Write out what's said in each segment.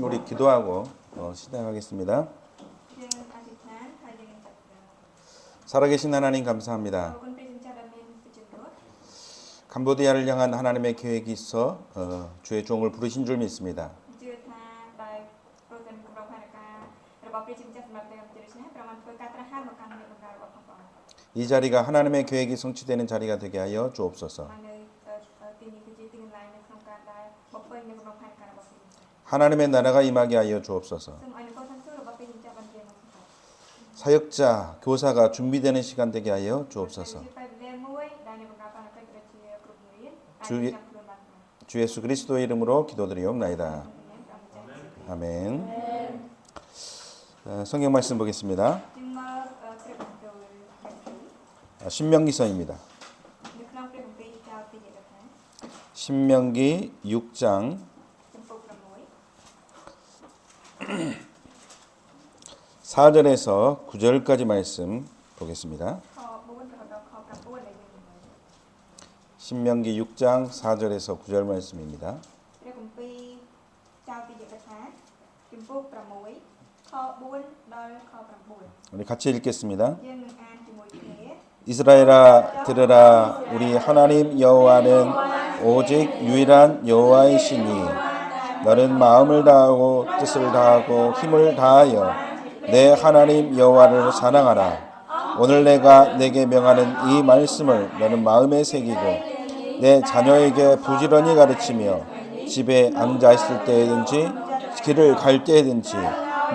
우리 기도하고 시작하겠습니다. 살아계신 하나님 감사합니다. 캄보디아를 향한 하나님의 계획이 있어 주의 종을 부르신 줄 믿습니다. 이 자리가 하나님의 계획이 성취되는 자리가 되게 하여 주옵소서. 하나님의 나라가 임하게 하여 주옵소서. 사역자, 교사가 준비되는 시간 되게 하여 주옵소서. 주 예수 그리스도의 이름으로 기도드리옵나이다. 아멘. 성경 말씀 보겠습니다. 신명기서입니다. 신명기 6장 4절에서 9절까지 말씀 보겠습니다. 신명기 6장 4절에서 9절 말씀입니다. 우리 같이 읽겠습니다. 이스라엘아 들으라. 우리 하나님 여호와는 오직 유일한 여호와이시니 너는 마음을 다하고 뜻을 다하고 힘을 다하여 내 하나님 여호와를 사랑하라. 오늘 내가 내게 명하는 이 말씀을 너는 마음에 새기고 내 자녀에게 부지런히 가르치며 집에 앉아 있을 때든지 길을 갈 때든지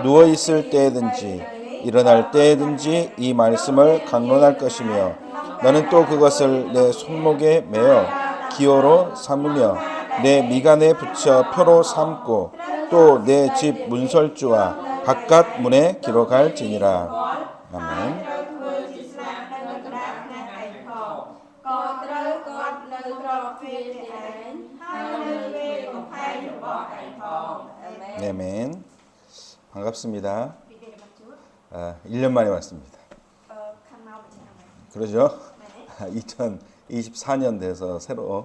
누워 있을 때든지 일어날 때든지 이 말씀을 강론할 것이며 너는 또 그것을 내 손목에 매어 기호로 삼으며 내 미간에 붙여 표로 삼고 또 내 집 문설주와 바깥 문에 기록할지니라. 아멘. 아멘. 반갑습니다. 1년 만에 왔습니다. 그러죠? 2024년 돼서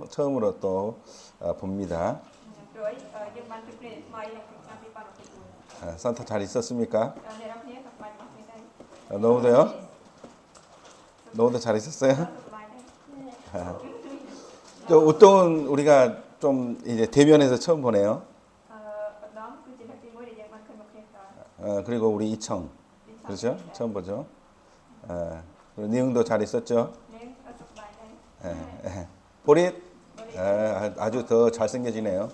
처음으로 또 봅니다. 산타 잘 있었습니까? 너무도요? 너무도 잘 있었어요? 또 웃동은 우리가 좀 이제 대면에서 처음 보네요. 그리고 우리 이청, 그렇죠? 처음 보죠. 니응도 잘 있었죠? 보릿 아주 더 잘생겨지네요.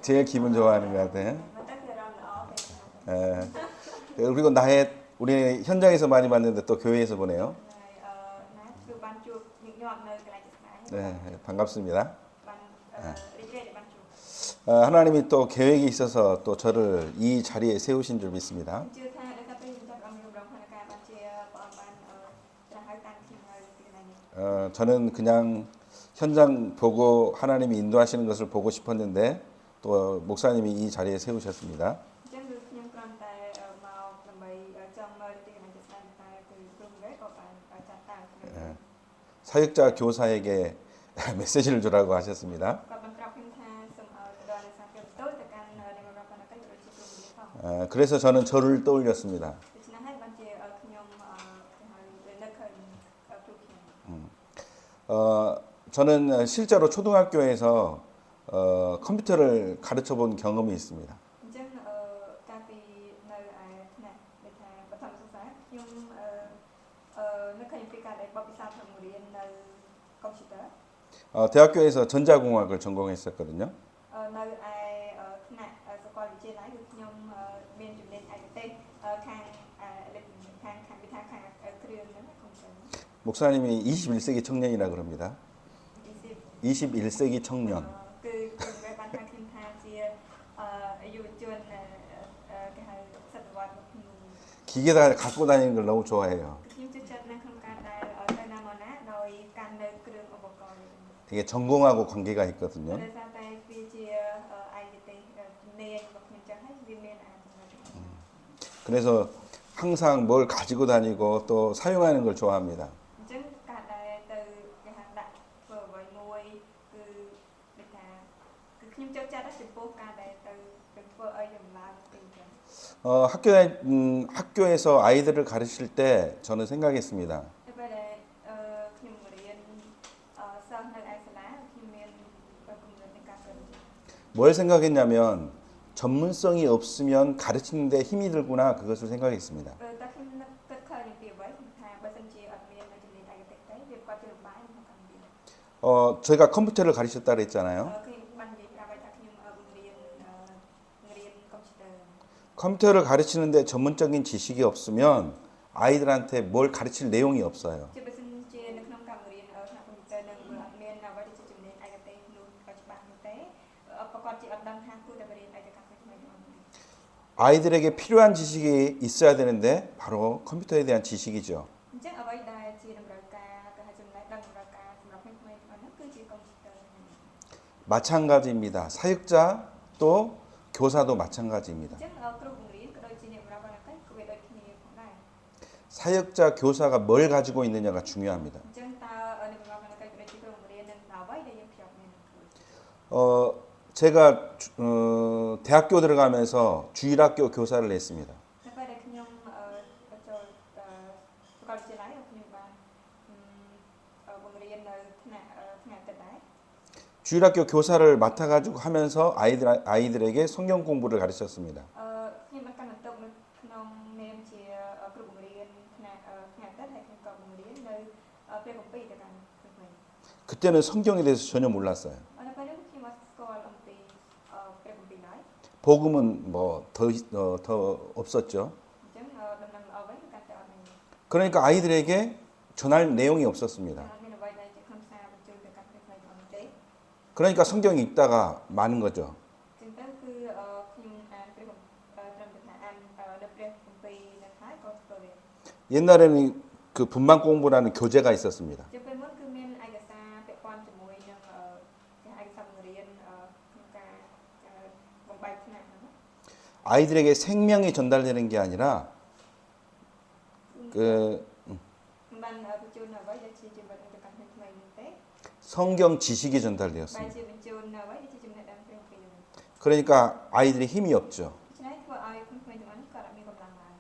제일 기분 좋아하는 것 같아요. 그리고 우리 현장에서 많이 봤는데 또 교회에서 보네요. 네, 반갑습니다. 하나님이 또 계획이 있어서 또 저를 이 자리에 세우신 줄 믿습니다. 저는 그냥 현장 보고 하나님이 인도하시는 것을 보고 싶었는데 또 목사님이 이 자리에 세우셨습니다. 사역자 교사에게 메시지를 주라고 하셨습니다. 그래서 저는 저를 떠올렸습니다. 저는 실제로 초등학교에서 컴퓨터를 가르쳐 본 경험이 있습니다. 대학교에서 전자공학을 전공했었거든요. 목사님이 21세기 청년이라 그럽니다. 21세기 청년. 기계 다 갖고 다니는 걸 너무 좋아해요. 되게 전공하고 관계가 있거든요. 그래서 항상 뭘 가지고 다니고 또 사용하는 걸 좋아합니다. ខ្ញុំចូលចិត្តចំពោះការដែលទៅធ្វើឲ្យចម្លើយទីចឹង 학교에서 아이들을 가르칠 때 저는 생각했습니다. ទៅពេលដែលខ្ញុំរៀនសិស្សនៅឯសាលាខ្ញុំមានគំនិតនៃការគិត 뭘 생각했냐면 전문성이 없으면 가르치는 데 힘이 들구나 그것을 생각했습니다. តែខ្ញុំនឹកគិតឃើញពីអ្វីថាបើសិនជាអត់មានជំនាញឯកទេសទេវាគាត់ជារបាយក្នុងការរៀន 저희가 컴퓨터를 가르쳤다 그랬잖아요. ខ្ញុំបាននិយាយប្រាប់ឲ្យថាខ្ញុំរៀនកុំព្យូទ័រ 컴퓨터를 가르치는데 전문적인 지식이 없으면 아이들한테 뭘 가르칠 내용이 없어요. ជាបើសិនជានៅក្នុងការរៀនខាងកុំព្យូទ័រនឹងវាអត់មានអ្វីដែលជាជំនាញឯកទេសនោះច្បាស់នោះទេប្រកបជាអត់ដឹងថាគួរតែរៀនឯកទេសថ្មីៗ 아이들에게 필요한 지식이 있어야 되는데 바로 컴퓨터에 대한 지식이죠. អញ្ចឹងអ្វីដែលជាតម្រូវការទៅឲ្យចំណេះដឹងតម្រូវការសម្រាប់ក្មេងៗហ្នឹងគឺជាកុំព្យូទ័រ 마찬가지입니다. 사역자 또 교사도 마찬가지입니다. អញ្ចឹងគ្រូបង្រៀនក៏ដូចជាអ្នកបម្រើបណ្ណាកិច្ចក៏វាដូចគ្នាផងដែរ 사역자 교사가 뭘 가지고 있느냐가 중요합니다. អញ្ចឹងតើអ្នកបម្រើបណ្ណាកិច្ចក៏ដូចជាគ្រូបង្រៀននឹងអ្វីដែលយើងភ្ជាប់មាននឹងគ្រូ 제가 대학교 들어가면서 주일학교 교사를 했습니다. នៅពេលដែលខ្ញុំចូលសាកលវិទ្យាល័យខ្ញុំបានបង្រៀននៅថ្នាក់ទឹកដែរ 주일학교 교사를 맡아가지고 하면서 아이들에게 성경 공부를 가르쳤습니다. ខ្ញុំបានកាន់បន្ទុកនៅក្នុងនាមជាគ្រូបង្រៀនថ្នាក់ទឹកហើយខ្ញុំក៏បង្រៀននៅពេល7ទៅកាន់ក្មេង 그때는 성경에 대해서 전혀 몰랐어요. នៅពេលនោះខ្ញុំអត់ស្គាល់អំពីពេល7ឡើយ 복음은 뭐 더 없었죠. អញ្ចឹងដំណឹងល្អវិញកាន់តែអត់មាន 그러니까 아이들에게 전할 내용이 없었습니다. អត់មានអ្វីដែលជាខ្លឹមសារបញ្ជូនទៅកាន់ក្មេងៗអត់ទេ 그러니까 성경이 읽다가 많은 거죠. អញ្ចឹងទៅគឺខ្ញុំអានព្រះត្រឹមតែថាអាននៅព្រះគម្ពីរនៅហើយក៏ស្គាល់វា 옛날에는 그 분만 공부라는 교재가 있었습니다. ជាពេលមុនគឺមានឯកសារពាក់ព័ន្ធជាមួយនឹងឯកសារបង្រៀនក្នុងការបំបែកថ្នាក់ហ្នឹង 아이들에게 생명이 전달되는 게 아니라 그 មិនបានបញ្ជូនអ្វីដែលជាជីវិតទៅកាន់ក្មេងៗនោះទេ 성경 지식이 បែរ 전달되었습니다. ជាបញ្ជូនអ្វីដែលជាចំណេះដឹងព្រះគម្ពីរហ្នឹង 그러니까 아이들이 힘이 없죠. ដូច្នេះធ្វើឲ្យក្មេងៗទាំងអស់នេះក៏អត់មានកម្លាំងឡើង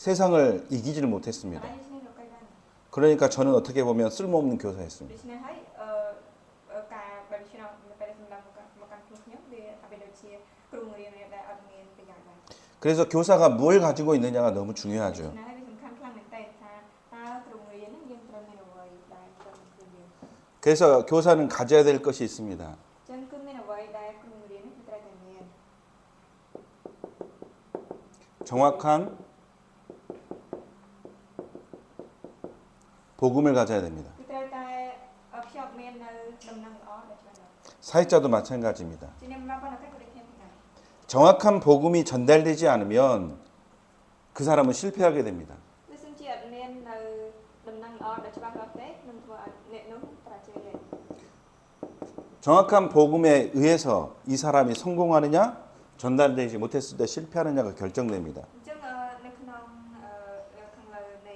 세상을 이기지를 តែ 못했습니다. ដូច្នេះលោកកៃបាន 그러니까 저는 어떻게 보면 쓸모없는 교사였습니다. ដូច្នេះហើយការបែរឆ្នោតនៅពេលសម្រាប់មកកាន់ខ្លួនខ្ញុំវាថាវាដូចជាគ្រូបង្រៀនដែលអត់មានប្រយោជន៍ឡើយ 그래서 교사가 뭘 가지고 있느냐가 너무 중요하죠. ដូច្នេះហើយវាសំខាន់ខ្លាំងមែនតើថាតើគ្រូបង្រៀនហ្នឹងយើងត្រូវមានអ្វីដែលត្រូវនឹងគ្រូយើង 그래서 교사는 가져야 될 것이 있습니다. អញ្ចឹងគឺមានអ្វីដែលគ្រូបង្រៀនហ្នឹងត្រូវតែមាន 정확한 복음을 가져야 됩니다. គឺត្រូវតែភ្ជាប់មាននៅដំណឹងល្អដែលច្បាស់លាស់ 사역자도 마찬가지입니다. ជាអ្នកបម្រើបណ្ណាកិច្ចក៏ដូចគ្នាផងដែរ 정확한 복음이 전달되지 않으면 그 사람은 실패하게 됩니다. បើសិនជាអត់មាននៅដំណឹងល្អដែលច្បាស់លាស់ទេនឹងធ្វើឲ្យអ្នកនោះប្រជែងទេ 정확한 복음에 의해서 이 사람이 성공하느냐 전달되지 못했을 때 실패하느냐가 결정됩니다. អញ្ចឹងនៅក្នុងខាងលើនៃ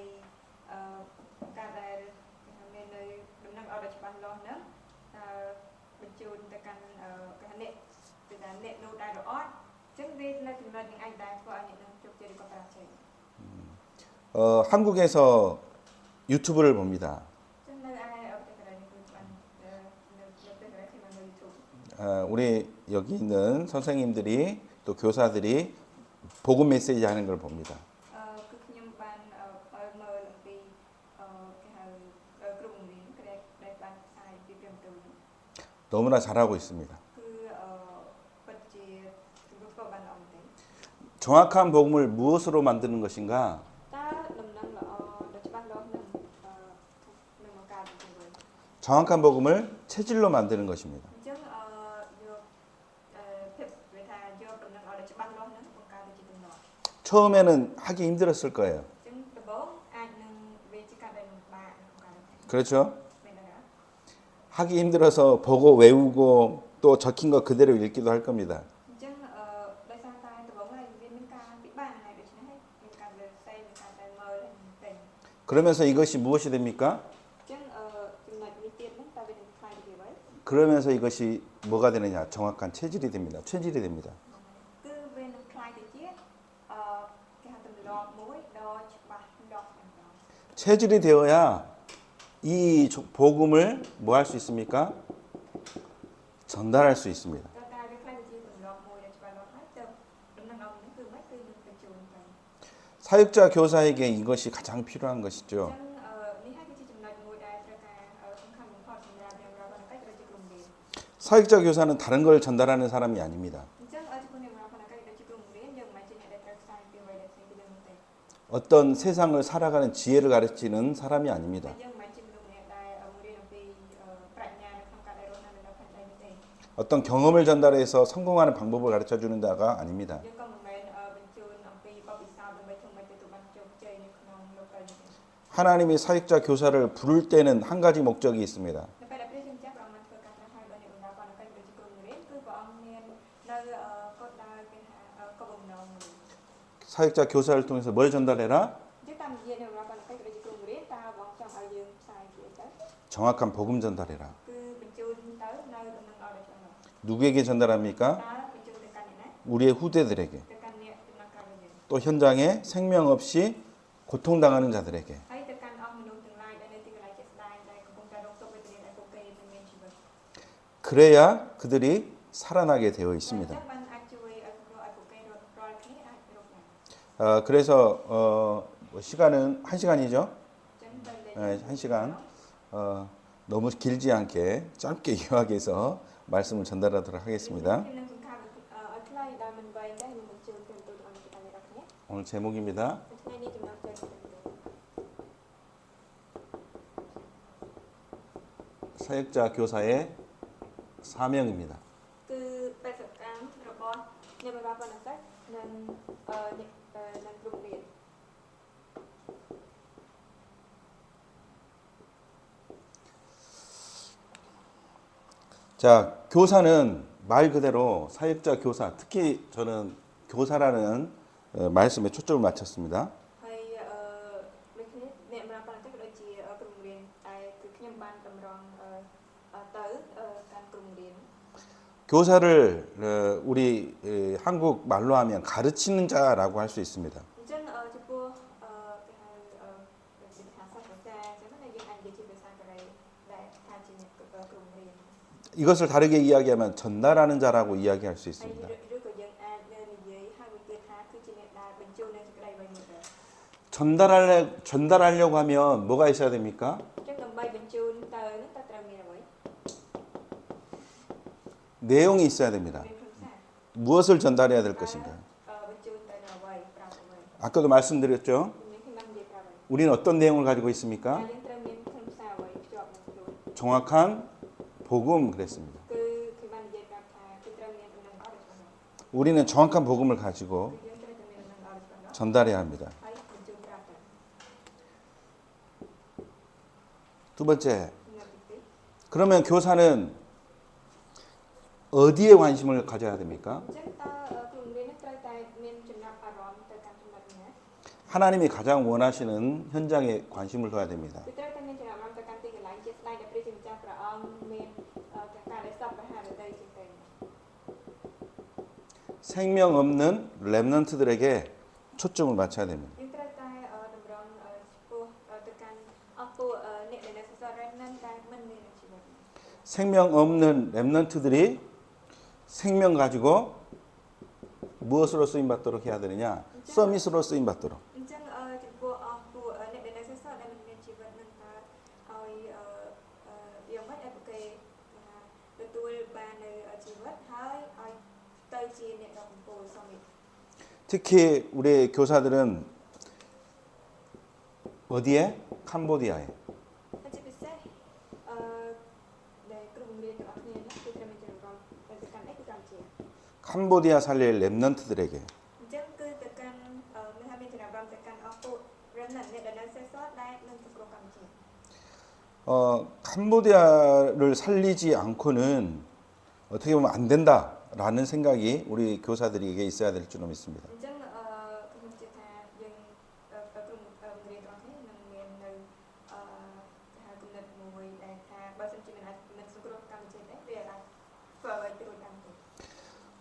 ការដែលមាននៅដំណឹងល្អដែលច្បាស់លាស់ហ្នឹងបញ្ជូនទៅកាន់អ្នកទៅដល់អ្នកនោះដែលរអត់អញ្ចឹងវានៅចំណុចនឹងអាចដែលធ្វើឲ្យអ្នកនោះជោគជ័យឬក៏ប្រជែង 한국에서 유튜브를 봅니다. អញ្ចឹងនៅឯប្រទេសកូរ៉េនេះគឺបាននៅប្រទេសកូរ៉េគេបាននៅ YouTube 우리 여기 있는 선생님들이 또 교사들이 복음 메시지 하는 걸 봅니다. គឺខ្ញុំបានមើលអំពីគេហៅគ្រូបង្រៀនដែលបានផ្សាយពីព្រះបន្ទូល 너무나 잘하고 있습니다. គឺពិតជាគឺធ្វើបានល្អមែនទេ 정확한 복음을 무엇으로 만드는 것인가? តើដំណឹងល្អដែលច្បាស់លាស់នឹងមកកើតទៅវិញ 정확한 복음을 체질로 만드는 것입니다. អញ្ចឹងយកភាពវាថាយកដំណឹងល្អដែលច្បាស់លាស់នឹងបង្កើតទៅជាដំណោះ 처음에는 하기 힘들었을 거예요. អញ្ចឹងដំបូងអាចនឹងវាជាការដែលលំបាកក្នុងការ 그렇죠? មែនទេ 하기 힘들어서 보고 외우고 또 적힌 거 그대로 읽기도 할 겁니다. អញ្ចឹងដោយសារតែដំបូងហើយវាមានការពិបាកណាស់ដូច្នេះហើយមានការលើកផ្សេងមានការដែលមើលតែ 그러면서 이것이 무엇이 됩니까? អញ្ចឹងចំណុចនេះទៀតហ្នឹងតើវានឹងខ្លាយទៅជាអ្វី 그러면서 이것이 뭐가 되느냐? 정확한 체질이 됩니다. 체질이 됩니다. cứ bên khai thì chiết cái hạt tầm lọt muối đo chụp lọt 체질이 되어야 이 복음을 뭐 할 수 있습니까? 전달할 수 있습니다. ta ta cái khai thì chiết tầm lọt muối để chụp lọt hết từ đúng là ông những từ mấy từ mình phải chụp phải 사역자 교사에게 이것이 가장 필요한 것이죠. chân ní hai cái chi chụp lọt muối đây cho cả không khăn cũng khó chụp ra để ra bằng cách rồi chụp cùng đi 사역자 교사는 다른 걸 전달하는 사람이 아닙니다. chân ở chụp cùng đi ra bằng cách rồi chụp cùng đi nhưng mà trên này để sai tiêu vậy để sai cái đường này 어떤 세상을 살아가는 지혜를 가르치는 사람이 아닙니다. nhưng mà trên đường này đây ở một điểm về pranya nó không cả đây rồi nó phải đây như thế 어떤 경험을 전달해서 성공하는 방법을 가르쳐 주는 자가 아닙니다. nhưng còn mình bên chun ông về bao bị sao bên trong mình tụi bạn chụp chơi như không local như thế 하나님이 사역자 교사를 부를 때는 한 가지 목적이 있습니다. nó phải đặt trên chắc là mình phải cắt ra hai bên để nó còn cái để chụp cùng đi cứ bọn nên nơi có đa cái có bùng nồng 사역자 교사를 통해서 뭘 전달해라? chứ ta mình về nó còn cái để chụp cùng đi ta bọn trong ở dương sai kiểu thế 정확한 복음 전달해라. cứ bên chun tới nơi tụi mình ở đây cho nó 누구에게 전달합니까? ta bên chun để canh này 우리의 후대들에게. để canh nhẹ tụi nó canh như 또 현장에 생명 없이 고통당하는 자들에게. thấy để canh ông mình tương lai đây thì cái này chết đây đây cũng ta đọc số bên này đây cũng cây bên bên chỉ vật 그래야 그들이 살아나게 되어 있습니다. chắc bạn actually ở cũng cây rồi rồi cái này được này 그래서 뭐 시간은 1시간이죠. chân bên đây 네, 1시간. 너무 길지 않게 짧게 요약해서 말씀을 전달하도록 하겠습니다. 오늘 제목입니다. 사역자 교사의 사명입니다. 그 배석감 robot nhưng mà bạn nói nên nên rung điện 자, 교사는 말 그대로 사역자 교사, 특히 저는 교사라는 말씀에 초점을 맞췄습니다. hay mấy cái nè mà bạn nói cái gì rung điện ai cứ nhầm ban tầm rong tới can rung điện 교사를 우리 한국 말로 하면 가르치는 자라고 할 수 있습니다. chân chụp cái hàng sản phẩm ra cho nó là những anh gì chỉ về sang cái này để tham gia những rung điện 이것을 다르게 이야기하면 전달하는 자라고 이야기할 수 hay 있습니다. rước của dân ai nên dưới hai mươi tiền khác cứ chỉ nhận là bình chung nên cái này vậy một rồi 전달하려고 하면 뭐가 있어야 됩니까? chắc tầm bay bình chung tới nước ta trao miền vậy 내용이 있어야 됩니다. bên phương xa 무엇을 전달해야 될 것인가? bình chung tới nào vậy trao của vậy 아까도 말씀드렸죠. những cái năm gì trao vậy 우리는 어떤 내용을 가지고 있습니까? những trao miền phương xa vậy chọn một chút 정확한 복음 그랬습니다. cứ khi ban gì trao thà cái trao miền tụi nó ở được không 우리는 정확한 복음을 가지고 những trao miền tụi nó ở được không 전달해야 합니다. hay bình chung trao thà 두 번째, nhưng mà 그러면 교사는 어디에 관심을 가져야 됩니까? chắc ta cùng đến nước trao tay miền chuẩn nhập ở đó tới căn chuẩn nhập nhé 하나님이 가장 원하시는 현장에 관심을 둬야 됩니다. cái trao tay miền chuẩn nhập tới căn tiền lại chết đây để present cho cả ông miền cả để sắp và hai đây trên tay 생명 없는 렘넌트들에게 초점을 맞춰야 됩니다. những trao tay ở đồng rong sport tới căn Oppo nè để nó sẽ nên đây mình nên chỉ một 생명 없는 렘넌트들이 생명 가지고 무엇으로 쓰임 받도록 해야 되느냐? 서밋으로 쓰임 받도록. chân chụp bộ Oppo nè để nó sẽ đây mình nên chỉ vật nên ta oi yêu mất em ok từ tôi ban chỉ vật hai oi tay chi nè đồng bộ xong rồi 특히 우리 교사들은 어디에? 캄보디아에. Chị biết sẽ để cùng liên ở nhà nhé, tôi mình chờ rồi, để từ căn cái cầm chị. 캄보디아 살릴 렘넌트들에게 Chắc cứ từ căn mình hai bên chờ làm từ căn Oppo, rồi lần này để nó sẽ sót đây nên từ cầm chị. 캄보디아를 살리지 않고는 어떻게 보면 안 된다라는 생각이 우리 교사들에게 있어야 될 줄로 믿습니다. Chắc không chỉ thà dừng cùng liên toàn thế mình miền nơi thà cùng lịch mùi để thà bao giờ chị mình xuống cầm chị đấy về là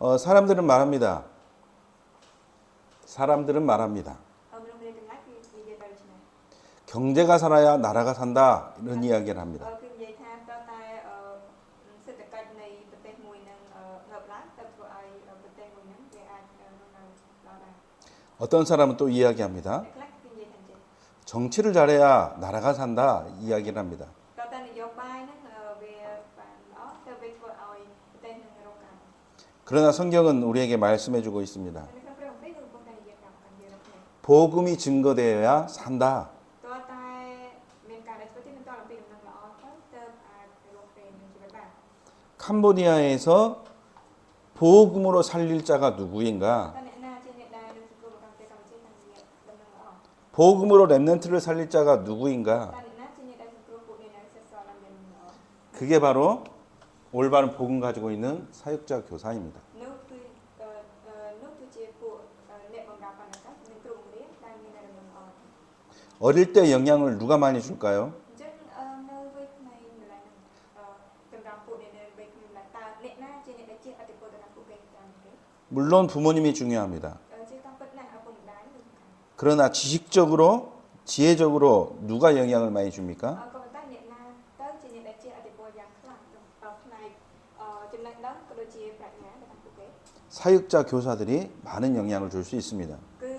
사람들은 말합니다. 사람들은 말합니다.មនុស្សរៀនទាំងឡាយគឺនិយាយទៅដូច្នេះ 경제가 살아야 나라가 산다. 이런 이야기를 합니다. គឺនិយាយថាតើតែសេដ្ឋកិច្ចនៃប្រទេសមួយនឹងងើបឡើងទៅធ្វើឲ្យប្រទេសមួយនឹងវាអាចនៅដល់ដែរ 어떤 사람은 또 이야기합니다. តែខ្លះគឺនិយាយថាចេះ 정치를 잘해야 나라가 산다. 이야기를 합니다. តើតែនយោបាយហ្នឹងវាបានល្អទៅវាធ្វើឲ្យប្រទេសនឹងរកការ 그러나 성경은 우리에게 말씀해주고 있습니다. នៅក្នុងព្រះគម្ពីរគឺកំពុងតែនិយាយប្រាប់កាន់យើងថា 복음이 증거되어야 산다. តើតែមានការដែលធ្វើទីនឹងតើអំពីដំណឹងល្អទៅអាចរកពេលនឹងជីវិតបាន 캄보디아에서 복음으로 살릴 자가 누구인가? តើអ្នកណាជាអ្នកដែលនឹងសង្គ្រោះប្រទេសកម្ពុជាតាមរយៈដំណឹងល្អ 복음으로 렘넌트를 살릴 자가 누구인가? តើអ្នកណាជាអ្នកដែលសង្គ្រោះពួកអ្នកដែលសេសសល់បានយ៉ាងល្អ 그게 바로 올바른 복음 가지고 있는 사역자 교사입니다. នោះគឺនោះគឺជាពួកអ្នកបម្រើបណ្ឌកានិងគ្រូបង្រៀនដែលមានដំណឹងល្អ 어릴 때 영향을 누가 많이 줄까요? អញ្ចឹងនៅវ័យក្មេងម្ល៉េះនឹងតម្រង់ពួកអ្នកនៅវ័យក្មេងម្ល៉េះតើអ្នកណាជាអ្នកដែលជាអតិពលទៅដល់ពួកគេតាមគេ 물론 부모님이 중요합니다. ជាការពិតណាស់ឪពុកម្ដាយគឺសំខាន់ 그러나 지식적으로, 지혜적으로 누가 영향을 많이 줍니까? ក៏ប៉ុន្តែអ្នកណាទៅជាអ្នកដែលជាអតិពលយ៉ាងខ្លាំងទៅផ្នែកចំណេះដឹងក៏ដូចជាប្រាជ្ញាទៅដល់ពួកគេ 사역자 교사들이 많은 영향을 줄 수 있습니다. គឺ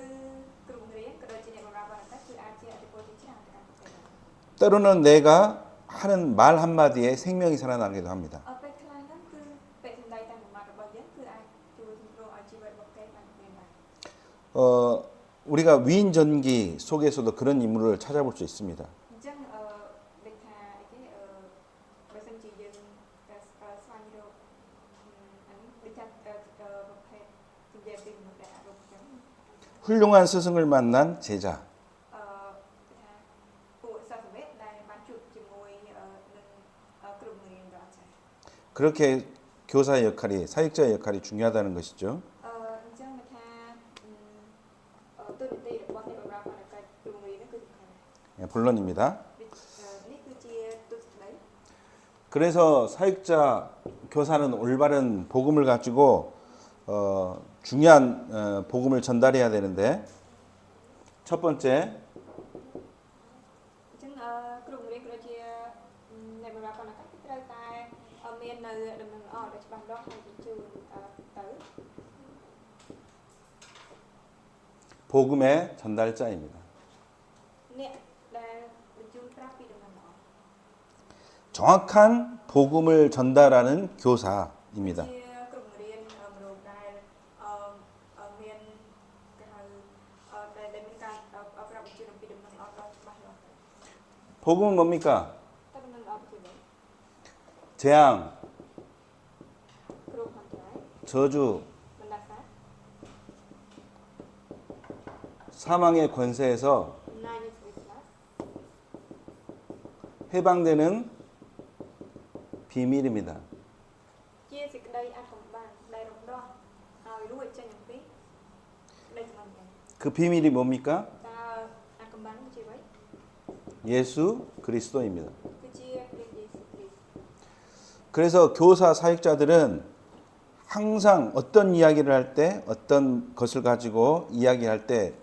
គ្រូបង្រៀនក៏ដូចជាអ្នកបម្រើបណ្ឌគឺអាចជាអតិពលជាច្រើនទៅដល់ពួកគេ 때로는 내가 하는 말 한마디에 생명이 살아나기도 합니다. ពេលខ្លះហ្នឹងគឺពេលសម្ដីតាមមួយម៉ាត់របស់យើងគឺអាចជួយសង្គ្រោះឲ្យជីវិតរបស់គេបានមានបាន 우리가 위인전기 속에서도 그런 인물을 찾아볼 수 있습니다. អញ្ចឹងដូចថាអីគេបើសិនជាយើងស្វែងរកអានេះដូចថាប្រភេទនិយាយពីមនុស្សដែលអរំអញ្ចឹង 훌륭한 스승을 만난 제자. ថាពួកសាសវិទ្យាដែលបានជួបជាមួយនឹងគ្រូបង្រៀនដ៏អស្ចារ្យ 그렇게 교사의 역할이, 사역자의 역할이 중요하다는 것이죠. អញ្ចឹងថាទូនីតិរបស់អ្នកបម្រើបណ្ឌគ្រូបង្រៀនគឺសំខាន់ 예, 본론입니다. នេះគឺជាទស្សនៈ 그래서 사역자 교사는 올바른 복음을 가지고 중요한 복음을 전달해야 되는데 첫 번째 អញ្ចឹងគ្រូបង្រៀនក៏ដូចជាអ្នកបម្រើបណ្ឌគឺត្រូវតែមាននៅដំណឹងល្អដែលច្បាស់លាស់ហើយបញ្ជូនទៅ 복음의 전달자입니다. អ្នកដែលបញ្ជូនប្រាប់ពីដំណឹងល្អ 정확한 복음을 전달하는 교사입니다. ជាគ្រូបង្រៀនមនុស្សដែលមានគេហៅដែលមានការប្រាប់បញ្ជូនអំពីដំណឹងល្អដ៏ច្បាស់លាស់ 복음은 뭡니까? តែដំណឹងល្អជាអ្វី 재앙, គ្រូខំត្រៃ 저주, បណ្ដាសា 사망의 권세에서 អំណាចនៃស្រីស្លាប់ 해방되는 비밀입니다. ជាសេចក្តីអាចកំបានដែលរំដោះឲ្យរួចចេញអំពីនៃសំណាញ់ 그 비밀이 뭡니까? តើអាចកំបានគឺជាអ្វី 예수 그리스도입니다. គឺជាព្រះយេស៊ូវគ្រីស្ទ 그래서 교사 사역자들은 항상 어떤 이야기를 할 때, 어떤 것을 가지고 이야기할 때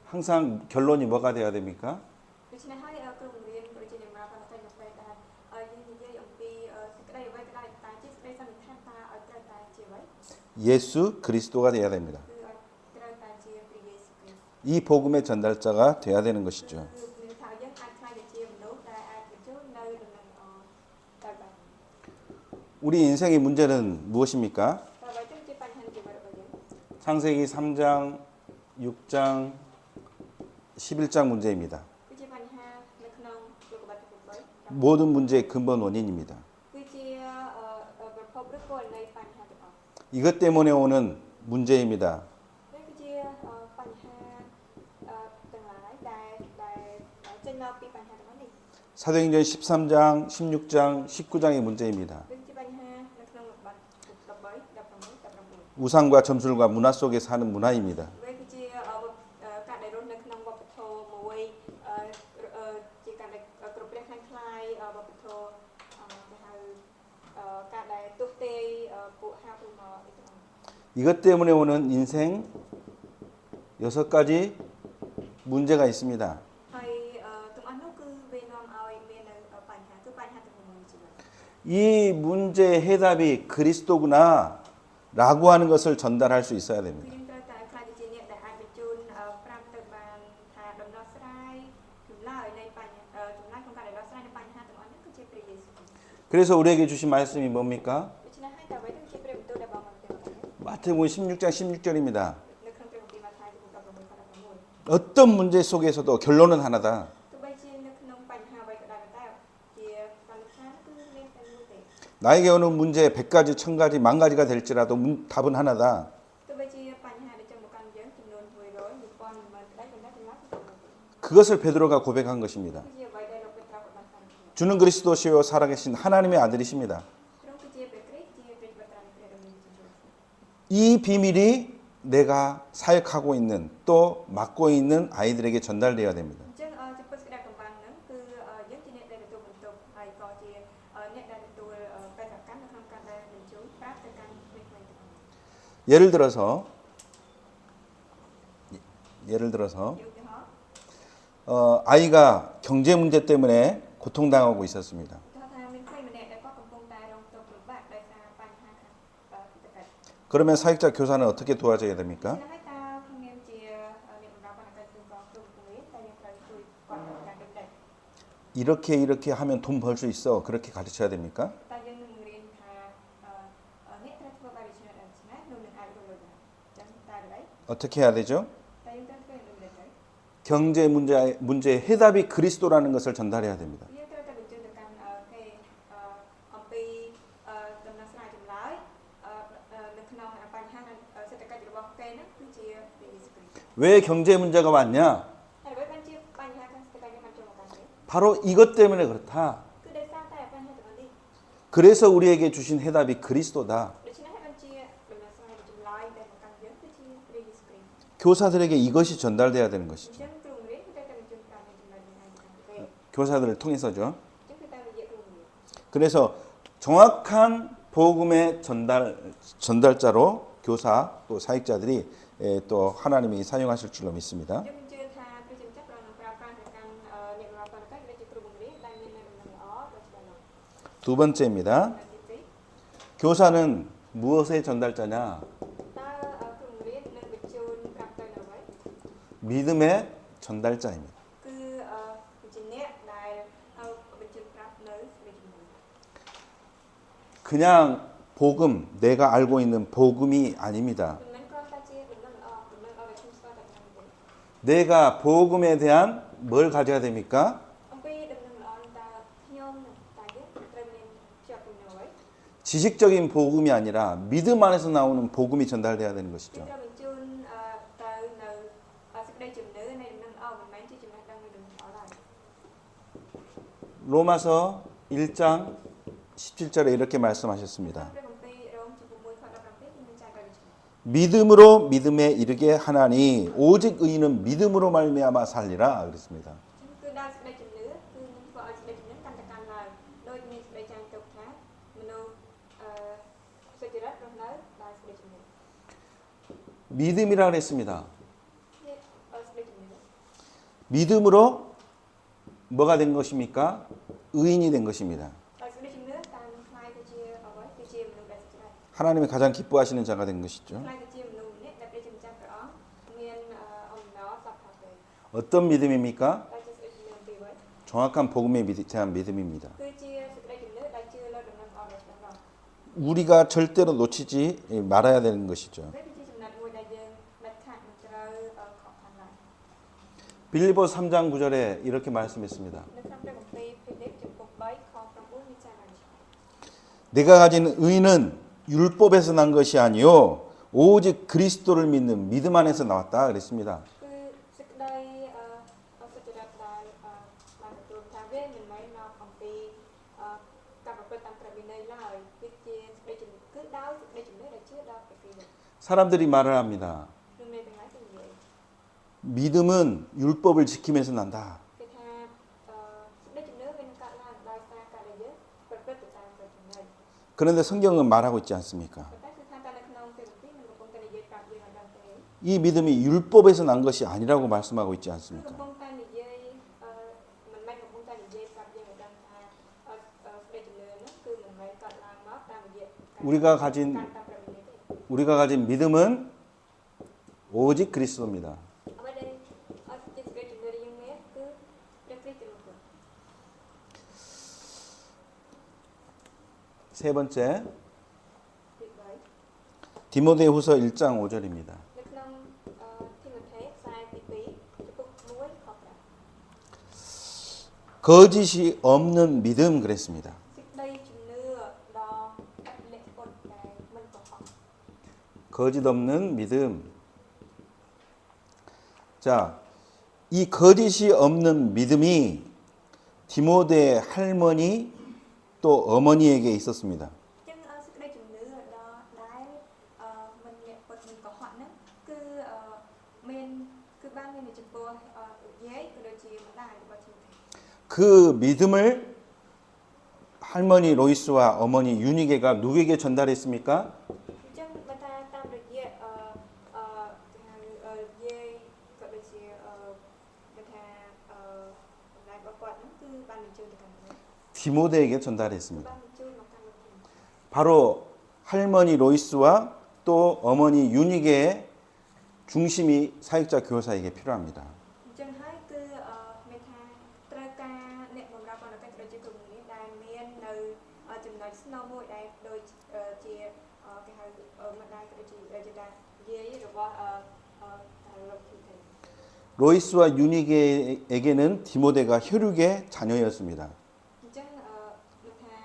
항상 결론이 뭐가 돼야 됩니까? ដូច្នេះហើយគ្រូបង្រៀនក៏ដូចជាអ្នកបម្រើបណ្ឌនៅពេលដែលយើងនិយាយអំពីសេចក្តីអ្វីក៏ដោយតែជាសេចក្តីសន្និដ្ឋានតើឲ្យត្រូវតែជាអ្វី 예수 그리스도가 돼야 됩니다. គឺឲ្យត្រូវតែជាព្រះយេស៊ូវគ្រីស្ទ 이 복음의 전달자가 돼야 되는 것이죠. គឺមានថាយើងអាចខ្លាចទៅជាមនុស្សដែលអាចបញ្ជូននៅដំណឹងល្អទៅបាន 우리 인생의 문제는 무엇입니까? តើអ្វីទៅជាបញ្ហានៃជីវិតរបស់យើង 창세기 3장, 6장, 11장 문제입니다. គឺជាបញ្ហានៅក្នុងលោកកបាត់ទី8 모든 문제의 근본 원인입니다. គឺជាប្រភពឬគោលនៃបញ្ហាទាំងអស់ 이것 때문에 오는 문제입니다. នេះគឺជាបញ្ហាទាំងឡាយដែលចេញមកពីបញ្ហាទាំងអស់នេះ 사도행전 13장, 16장, 19장의 문제입니다. វាជាបញ្ហានៅក្នុងលោកបាត់13 16 19 우상과 점술과 문화 속에 사는 문화입니다. វាគឺជាការដែលរស់នៅក្នុងវប្បធម៌មួយជាការដែលគ្រប់ព្រះខ្លាំងៗវប្បធម៌គេហៅការដែលទោះទេពួកហៅពីមកអីទាំង 이것 때문에 오는 인생 6가지 문제가 있습니다. ហើយទាំងអស់នោះគឺវានាំឲ្យមាននៅបញ្ហាគឺបញ្ហាទាំងមូលនៃជីវិត 이 문제의 해답이 그리스도구나 라고 하는 것을 전달할 수 있어야 គឺ 됩니다. យើងត្រូវតែខ្លាចជាអ្នកដែលអាចបញ្ជូនប្រាប់ទៅបានថាដំណោះស្រាយចម្លើយនៃបញ្ហាចម្លើយក្នុងការដោះស្រាយនៃបញ្ហាទាំងអស់នេះគឺជាព្រះយេស៊ូវ 그래서 우리에게 주신 말씀이 뭡니까? ដូច្នេះហើយតើអ្វីទៅជាព្រះបន្ទូលដែលបងបានပြောទៅ 마태복음 16장 16절입니다. នៅក្នុងព្រះគម្ពីរម៉ាថាយជំពូក16ខ16 어떤 문제 속에서도 결론은 하나다. ទោះបីជានៅក្នុងបញ្ហាអ្វីក៏ដោយតែជាសន្និដ្ឋានគឺមានតែមួយទេ 나에게 오는 문제 100가지, 1000가지, 10,000가지가 될지라도 답은 하나다. ទោះបីជាបញ្ហាដែលចង់មកកាន់យើងចំនួន100 1000 10000ក្តីប៉ុន្តែចម្លើយគឺតែមួយទេ 그것을 베드로가 고백한 것입니다. គឺជាអ្វីដែលលោកពេត្រុសបានបាន 주는 그리스도시요 살아계신 하나님의 아들이십니다. ទ្រង់គឺជាព្រះគ្រីស្ទជាព្រះបត្រានៃព្រះដ៏មានជីវិត 이 비밀이 내가 사역하고 있는 또 맡고 있는 아이들에게 전달되어야 됩니다. អញ្ចឹងចំពោះសេចក្តីកំបាំងហ្នឹងគឺយើងជាអ្នកដែលទទួលបន្ទុកហើយក៏ជាអ្នកដែលទទួលបេសកកម្មនៅក្នុងការដែលបញ្ជូនប្រាប់ទៅកាន់ក្មេងៗទាំងអស់ 예를 들어서 ឧទាហរណ៍ 아이가 경제 문제 때문에 고통당하고 있었습니다. ឧទាហរណ៍ថាមានក្មេងម្នាក់ដែលគាត់កំពុងតែរងទុក្ខលំបាកដោយសារបញ្ហាខាងសេដ្ឋកិច្ច 그러면 사역자 교사는 어떻게 도와줘야 됩니까? ហើយតើខ្ញុំជាអ្នកបម្រើបណ្ណាការទូតក៏គ្រូបង្រៀនតែយើងត្រូវជួយគាត់ក្នុងការដឹកនាំ 이렇게 하면 돈 벌 수 있어. 그렇게 가르쳐야 됩니까? តែយើងនឹងរៀនថាអ្នកត្រូវធ្វើបែបនេះដល់ឆ្នេះនោះនឹងអាចរលត់ដែរអញ្ចឹងតើអ្វី 어떻게 해야 되죠? តែយើងត្រូវធ្វើយ៉ាងដូចម្តេចទៅ 경제 문제의 해답이 그리스도라는 것을 전달해야 됩니다. យើងត្រូវតែបញ្ជូនទៅកាន់គេអំពីដំណោះស្រាយចម្លើយនៅក្នុងបញ្ហាសេដ្ឋកិច្ចរបស់គេហ្នឹងគឺជាព្រះយេស៊ូវគ្រីស្ទ 왜 경제 문제가 왔냐? ហើយអ្វីបានជាបញ្ហាខាងសេដ្ឋកិច្ចបានចូលមកកាន់គេ 바로 이것 때문에 그렇다. គឺដោយសារតែបញ្ហាទាំងនេះ 그래서 우리에게 주신 해답이 그리스도다. ដូច្នេះហើយបានជាដំណោះស្រាយចម្លើយដែលមកកាន់យើងគឺជាព្រះយេស៊ូវគ្រីស្ទ 교사들에게 이것이 전달돼야 되는 អញ្ 것이죠. ចឹងគ្រូបង្រៀនគឺត្រូវតែបញ្ជូនប្រាប់នៃចម្លើយនេះឲ្យកាន់គេ 교사들을 통해서죠. អញ្ចឹងគឺតាមរយៈគ្រូបង្រៀន 그래서 정확한 복음의 전달자로 교사 또 사역자들이 또 하나님이 사용하실 줄로 믿습니다. យើងជឿថាព្រះជាម្ចាស់ប្រងនឹងប្រើប្រាស់ទៅកាន់អ្នកបម្រើបណ្ណាការគឺជាគ្រូបង្រៀនដែលមានដំណឹងល្អដ៏ច្បាស់លាស់ 두 번째입니다. ទី 교사는 무엇의 전달자냐? 2តើគ្រូបង្រៀននឹងបញ្ជូនប្រាប់ទៅនៅអ្វី 믿음의 전달자입니다. គឺជាអ្នកដែលបញ្ជូនប្រាប់នៅសេចក្តីជំនឿ 그냥 복음, 내가 알고 있는 복음이 아닙니다. មិនមែនគ្រាន់តែជាដំណឹងល្អដែលខ្ញុំស្គាល់តែប៉ុណ្ណឹងទេ 내가 복음에 대한 뭘 가져야 됩니까? អំពីដំណឹងល្អនេះតើខ្ញុំតើយើងត្រូវមានជាប់ពីនៅអ្វី 지식적인 복음이 아니라 믿음 안에서 나오는 복음이 전달돼야 되는 គឺ 것이죠. ត្រូវបញ្ជូនទៅនៅសេចក្តីជំនឿនៃដំណឹងល្អមិនមែនជាចំណេះដឹងនៃដំណឹងល្អឡើយ 로마서 1장 17절에 이렇게 말씀하셨습니다. ព្រះគម្ពីររ៉ូមចំពោះ1ខ17គឺមានចែកឲ្យដូចនេះ 믿음으로 믿음에 이르게 하나니 오직 의인은 믿음으로 말미암아 살리라 그랬습니다. គឺដោយសេចក្តីជំនឿគឺនឹងធ្វើឲ្យសេចក្តីជំនឿកាន់តែកាន់ឡើងដោយមានសេចក្តីចាញ់ទុកថាមនុស្សសុចរិតរស់នៅដោយសេចក្តីជំនឿ 믿음이라 그랬습니다. នេះសេចក្តីជំនឿ 믿음으로 뭐가 된 것입니까? 의인이 된 것입니다. ដោយសេចក្តីជំនឿតាមនឹងខ្លាយទៅជាអ្វីគឺជាមនុស្សដែលសុចរិត 하나님이 가장 기뻐하시는 자가 된 것이죠. ខ្លាយទៅជាមនុស្សម្នាក់ដែលព្រះជាម្ចាស់ព្រះអង្គមានអំណរសប្បុរសទេ 어떤 믿음입니까? ដែលជាសេចក្តីជំនឿអំពីអ្វី 정확한 복음에 대한 믿음입니다. គឺជាសេចក្តីជំនឿដែលជឿលើដំណឹងល្អដែលច្បាស់លាស់ 우리가 절대로 놓치지 말아야 되는 것이죠. វាគឺជាចំណុចមួយដែលយើងដាច់ខាតមិនត្រូវខកខានឡើយ 빌리보 3장 9절에 이렇게 말씀했습니다. នៅក្នុងព្រះគម្ពីរភីលីបចំពោះ3ខ9មានចែងឲ្យដូចនេះ 내가 가진 의는 율법에서 난 것이 아니요 오직 그리스도를 믿는 믿음 안에서 나왔다 그랬습니다. គឺសេចក្តីសុចរិតដែលបានទទួលថាវាមិនមែនមកអំពីការប្រព្រឹត្តតាមព្រះវិន័យឡើយគឺជាសេចក្តីជំនឿគឺដោយសេចក្តីជំនឿដែលជឿដល់ព្រះគ្រីស្ទ 사람들이 말을 합니다. លោកអ្នកទាំងឡាយគឺនិយាយ 믿음은 율법을 지키면서 난다. គេថាសេចក្តីជំនឿវានឹងកើតឡើងដោយសារការដែលយើងប្រព្រឹត្តទៅតាមព្រះវិន័យ 그런데 성경은 말하고 있지 않습니까? ប៉ុន្តែគឺថាតែនៅក្នុងព្រះគម្ពីរមិនកំពុងតែ 이 믿음이 율법에서 난 것이 아니라고 말씀하고 있지 គឺ 않습니까? កំពុងតែនិយាយមិនមែនកំពុងតែនិយាយប្រាប់យើងឲ្យដឹងថាសេចក្តីជំនឿហ្នឹងគឺមិនមែនកើតឡើងមកតាមរយៈ 우리가 가진 ការតាមព្រះវិន័យទេ 우리가 가진 믿음은 오직 그리스도입니다. អ្វីដែលជាសេចក្តីជំនឿដែលយើងមានគឺព្រះគ្រីស្ទតែមួយគត់ 세 번째 ទី3 디모데후서 1장 5절입니다. នៅក្នុងទីម៉ូថេខ្សែទី2ចំពុក1ខ5 거짓이 없는 믿음 그랬습니다. សេចក្តីជំនឿដ៏អត់លាក់ពុតដែលមិនកុហក 거짓 없는 믿음. 자, 이 거짓이 없는 믿음이 디모데의 할머니 또 어머니에게 있었습니다. អញ្ចឹងសេចក្តីជំនឿដ៏ដែលមិនលាក់ពុតមិនកុហកហ្នឹងគឺមានគឺបានមាននៅចំពោះយាយក៏ដូចជាម្ដាយរបស់ជីវិត 그 믿음을 할머니 로이스와 어머니 유니게가 누구에게 전달했습니까? អញ្ចឹងបើថាតាមរយៈយាយក៏ដូចជាបើថាម្ដាយរបស់គាត់ហ្នឹងគឺបានបញ្ជូនទៅកាន់គាត់ 디모데에게 전달했습니다. បានបញ្ជូនមកកាន់លោក 바로 할머니 로이스와 또 어머니 유니게의 중심이 사역자 교사에게 필요합니다. អញ្ចឹងហើយគឺមានថាត្រូវការអ្នកបម្រើបណ្ឌកិច្ចក៏ដូចជាគ្រូបង្រៀនដែលមាននៅចំណុចស្នូលមួយដែលដូចជាគេហៅម្ដាយក៏ដូចជាយាយរបស់លោកទីទេ 로이스와 유니게에게는 디모데가 혈육의 자녀였습니다. អញ្ចឹងគឺថា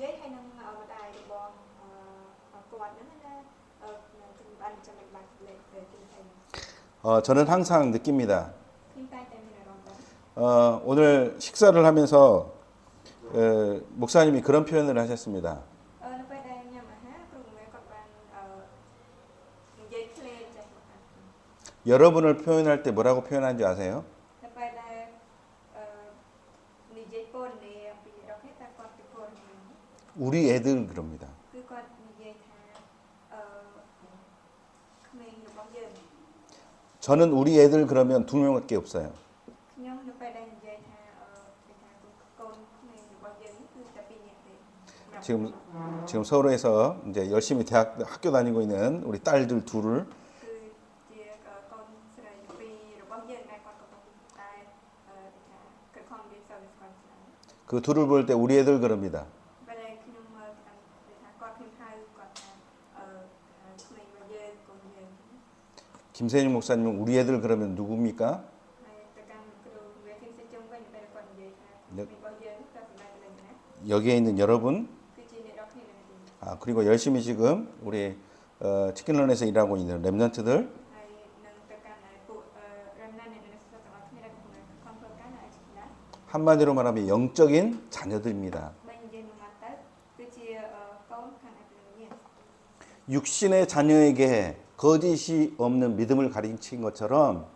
យាយហើយនឹងម្ដាយរបស់គាត់ហ្នឹងណាគឺបានចំណុចបានលេខទីទេ 저는 항상 느낍니다. ខ្ញុំតែតែមានអារម្មណ៍ថា 오늘 식사를 하면서 목사님이 그런 표현을 하셨습니다. នៅពេលដែលញ៉ាំអាហារគ្រូបង្រៀនគាត់បាននិយាយភ្លេងចេះមកថា 여러분을 표현할 때 뭐라고 표현하는지 아세요? នៅពេលដែលនិយាយពណ៌នាពីរបស់នេះតែគាត់ពីពណ៌នា 우리 애들 그럽니다. គឺគាត់និយាយថាក្មេងរបស់យើង 저는 우리 애들 그러면 두 명밖에 없어요. ខ្ញុំនៅពេលដែលនិយាយថាគេថាកូនក្មេងរបស់យើងគឺតែពីរនាក់ទេ 지금 서울에서 이제 열심히 대학 학교 다니고 있는 우리 딸들 둘을 គឺជាកូនស្រីពីររបស់យើងដែលគាត់កំពុងតែគេថាខិតខំរៀនសូត្រនៅសាលា 그 둘을 볼 때 우리 애들 그럽니다. ពេលដែលខ្ញុំមើលទៅគេថាគាត់ខ្ញុំហៅគាត់ថាក្មេងរបស់យើងកូនយើង 김세윤 목사님은 우리 애들 그러면 누굽니까? ហើយទៅកាន់គ្រូវាខ្ញុំសេចជុំវិញពេលគាត់និយាយថាក្មេងរបស់យើងគាត់សម្ដែងទៅនឹងណា 여기에 있는 여러분 គឺជាអ្នកដល់គ្នានៅទីនេះ 그리고 열심히 지금 우리 치킨런에서 일하고 있는 랩런트들 ហើយនឹងទៅកាន់ពួករំណានអ្នកនៅស្រុកទាំងអស់គ្នាដែលកំពុងខំធ្វើការនៅឯឆ្លាត 한마디로 말하면 영적인 자녀들입니다. បើនិយាយមកទៅគឺជាកូនខាងឯព្រះវិញ្ញាណ 육신의 자녀에게 거짓이 없는 믿음을 가르친 것처럼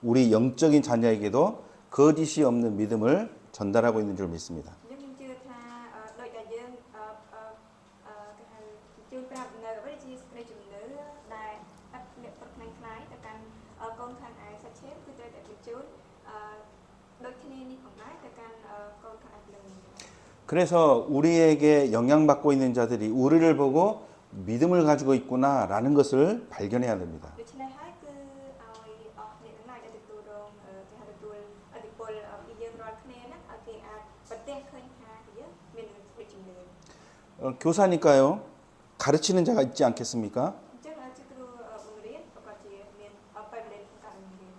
우리 영적인 자녀에게도 거짓이 없는 믿음을 전달하고 있는 줄 믿습니다. ខ្ញុំជឿថាដោយតែយើងគេហៅជួយប្រាប់នៅអ្វីជាសេចក្តីជំនឿដែលអត់លាក់ពុតខ្លាំងខ្លាយទៅកាន់កូនខាងឯសាច់ឈាមគឺត្រូវតែបញ្ជូនដូចគ្នានេះផងដែរទៅកាន់កូនខាងឯព្រះវិញ្ញាណ 그래서 우리에게 영향받고 있는 자들이 우리를 보고 믿음을 가지고 있구나라는 것을 발견해야 됩니다. ដូច្នេះហើយគឺឲ្យអស់អ្នកទាំងឡាយដែលទទួលរងគេហៅទទួលឥទ្ធិពលពីយើងរាល់គ្នាហ្នឹងឲ្យគេអាចប្រទះឃើញថាយើងមានសេចក្តីជំនឿ 교사니까요. 가르치는 자가 있지 않겠습니까? អញ្ចឹងជាគ្រូបង្រៀនប្រកបជាមានបែបរៀនក្នុងការបង្រៀន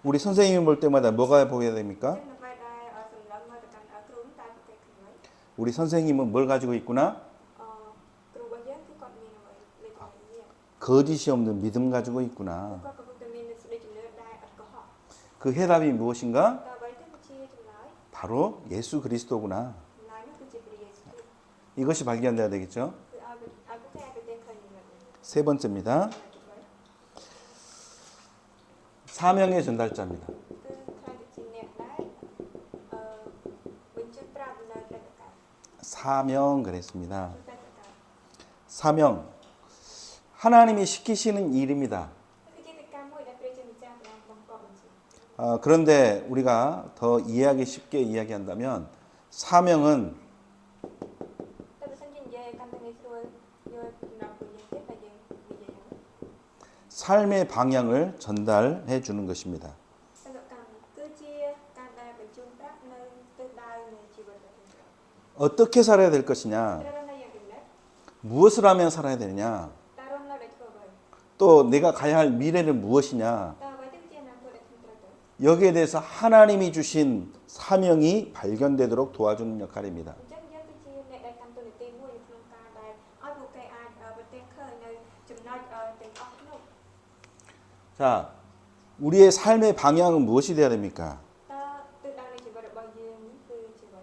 우리 선생님 볼 때마다 뭐가 보여야 អញ្ 됩니까? ចឹងនៅពេលដែលសម្លឹងមកទៅកាន់គ្រូតែប្រទេសខ្លួន 우리 선생님은 뭘 가지고 있구나? គ្រូរបស់យើងគឺគាត់មានអ្វីលេខអ្វី 거짓이 없는 믿음 가지고 있구나. គាត់កំពុងតែមានសេចក្តីជំនឿដែលអត់កុហក 그 해답이 무엇인가? តើអ្វីទៅជាចម្លើយ 바로 예수 그리스도구나. ចម្លើយនោះគឺជាព្រះយេស៊ូវគ្រីស្ទ 이것이 발견돼야 되겠죠? គឺឲ្យប្រទេសឃើញយ៉ាងណា 세 번째입니다. 사명의 전달자입니다. គឺខ្លាចជាអ្នកដែលបញ្ជូនប្រាប់នៅព្រះតកា 사명 그랬습니다. ព្រះតកា 사명. 하나님이 시키시는 일입니다. គឺជាកិច្ចការមួយដែលព្រះជាម្ចាស់បានបង្គាប់បញ្ជា 그런데 우리가 더 이해하기 쉽게 이야기한다면 사명은 តែបើសិនជានិយាយឲ្យកាន់តែងាយស្រួលយល់ដំណើរcủaយើងទៀតតែយើងនិយាយហ្នឹង 삶의 방향을 전달해 주는 것입니다. សកម្មកម្មគឺជាការដែលបញ្ជូនប្រាប់នៅទិសដៅនៃជីវិតរបស់យើង 어떻게 살아야 될 것이냐? ត្រូវរស់នៅយ៉ាងដូចម្តេច 무엇을 하면 살아야 되느냐? តើរស់នៅដោយធ្វើអ្វី 또 내가 가야 할 미래는 무엇이냐? តើអ្វីទៅជាអនាគតដែលខ្ញុំត្រូវទៅ 여기에 대해서 하나님이 주신 사명이 발견되도록 도와주는 역할입니다. អញ្ចឹងយើងគឺជាអ្នកដែលកាន់តួនាទីមួយនៅក្នុងការដែលឲ្យពួកគេអាចប្រទះឃើញនៅចំណុចទាំងអស់នោះ 자, 우리의 삶의 방향은 무엇이 되어야 됩니까? តើទិសដៅនៃជីវិតរបស់យើងគឺជាអ្វី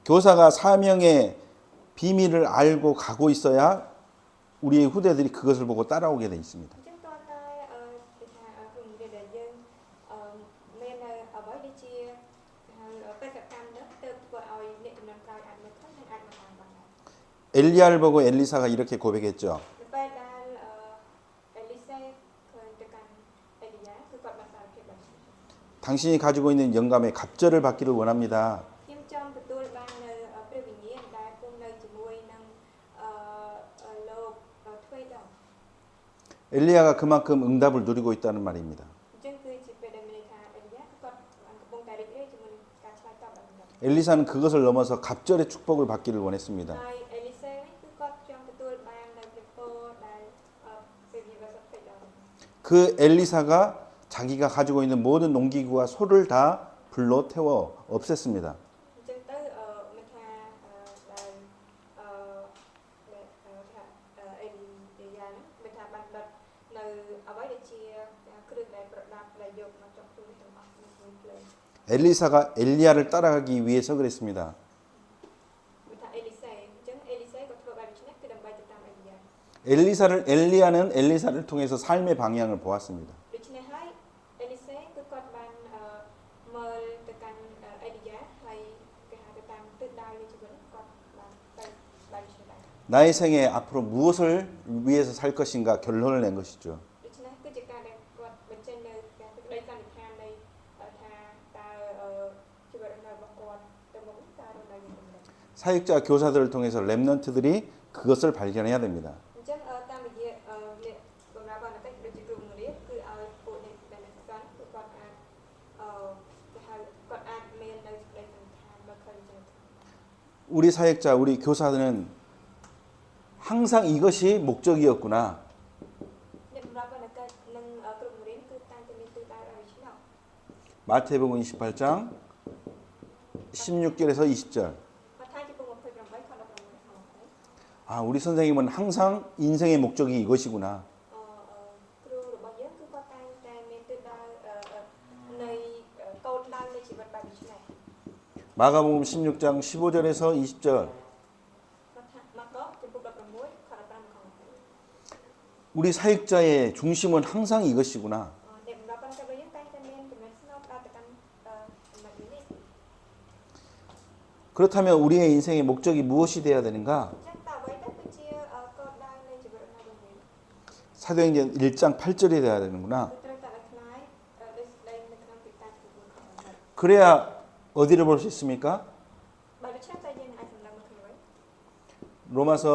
교사가 사명의 비밀을 알고 가고 있어야 우리의 후대들이 그것을 보고 따라오게 돼 있습니다. អញ្ចឹងតើតែគេថាក្នុងវិទ្យាដែលយើងមាននៅអ្វីដែលជាហៅបេសកកម្មនោះទៅធ្វើឲ្យអ្នកចំនួនក្រោយអាចមើលឃើញនិងអាចមកតាមបានដែរ 엘리야를 보고 엘리사가 이렇게 고백했죠. នៅពេលដែលអេលីសេឃើញទៅកាន់អេលីយ៉ាគឺគាត់បានសារភាពបានជា 당신이 가지고 있는 영감의 갑절을 받기를 원합니다. ខ្ញុំចង់ទទួលបាននៅព្រះវិញ្ញាណដែលគង់នៅជាមួយនឹងលោកទ្វេដង 엘리야가 그만큼 응답을 누리고 있다는 말입니다. អញ្ចឹងគឺជាពេលដែលមានន័យថាអេលីយ៉ាគឺគាត់កំពុងតែរីករាយជាមួយនឹងការឆ្លើយតបរបស់ព្រះ 엘리사는 그것을 넘어서 갑절의 축복을 받기를 원했습니다. ហើយអេលីសេនេះគឺគាត់ចង់ទទួលបាននៅព្រះពរដែលព្រះវិញ្ញាណបរិសុទ្ធផ្សេងដល់ 그 엘리사가 자기가 가지고 있는 모든 농기구와 소를 다 불로 태워 없앴습니다. អញ្ចឹងទៅមិនថាដែលថាអេលីយ៉ាមិនថាបានដុតនៅអ្វីដែលជាគ្រឿងដែលប្រដាប់ដែលយកមកចុះខ្លួនទាំងអស់នឹងភ្លើង 엘리사가 엘리야를 따라가기 위해서 그랬습니다. មិនថាអេលីសេអញ្ចឹងអេលីសេក៏ធ្វើបែបនេះគឺដើម្បីទៅតាមអេលីយ៉ា 엘리야는 엘리사를 통해서 삶의 방향을 보았습니다. ដូច្នេះហើយអេលីសេគឺគាត់បានមើលទៅកាន់អេលីយ៉ាហើយគេហៅទៅតាមទិសដៅនៃជីវិតគាត់បានទៅបែបនេះដែរ 나의 생에 앞으로 무엇을 위해서 살 것인가 결론을 낸 것이죠. ដូច្នេះគឺជាការដែលគាត់បញ្ចេញនៅការសេចក្តីសន្និដ្ឋាននៃថាតើជីវិតរបស់គាត់ទៅមុខតើរស់នៅយ៉ាងម៉េច 사역자 교사들을 통해서 렘넌트들이 그것을 발견해야 됩니다. អញ្ចឹងតាមរយៈអ្នកបម្រើបានតែដូចជាគ្រូបង្រៀនគឺឲ្យពួកអ្នកដែលសិក្សាគឺគាត់អាចគេហៅគាត់អាចមាននៅសេចក្តីសន្និដ្ឋានមកឃើញចឹង 우리 사역자, 우리 교사들은 항상 이것이 목적이었구나. អ្នកបម្រើបានតែនឹងគ្រូបង្រៀនគឺតែងតែមានទិសដៅឲ្យឆ្នោត 마태복음 28장 16절에서 20절. មកថាជាពុក28ខ16ខ20 아, 우리 선생님은 항상 인생의 목적이 이것이구나. គ្រូរបស់យើងគឺគាត់តែងតែមានទិសដៅនៃកូនដៅនៃជីវិតបែបនេះ 마가복음 16장 15절에서 20절. មកកចំពុក16ខ15ខ20 우리 사역자의 중심은 항상 이것이구나. អ្នកបម្រើបានតែរបស់យើងតែងតែមានចំណុចស្នូលផ្ដោតទៅកាន់ចំណុចនេះ 그렇다면 우리의 인생의 목적이 무엇이 되어야 되는가? ចឹងតើអ្វីទៅគឺជាកូនដៅនៃជីវិតរបស់យើង 사도행전 1장 8절이 되어야 되는구나. គឺត្រូវតែឲ្យខ្លាយដូចស្ដីនៅក្នុងទីតាំងទី4ខ18 그래야 어디를 볼 수 있습니까? បើដូច្នេះតើយើងអាចសម្លឹងមកឃើញអ្វី 로마서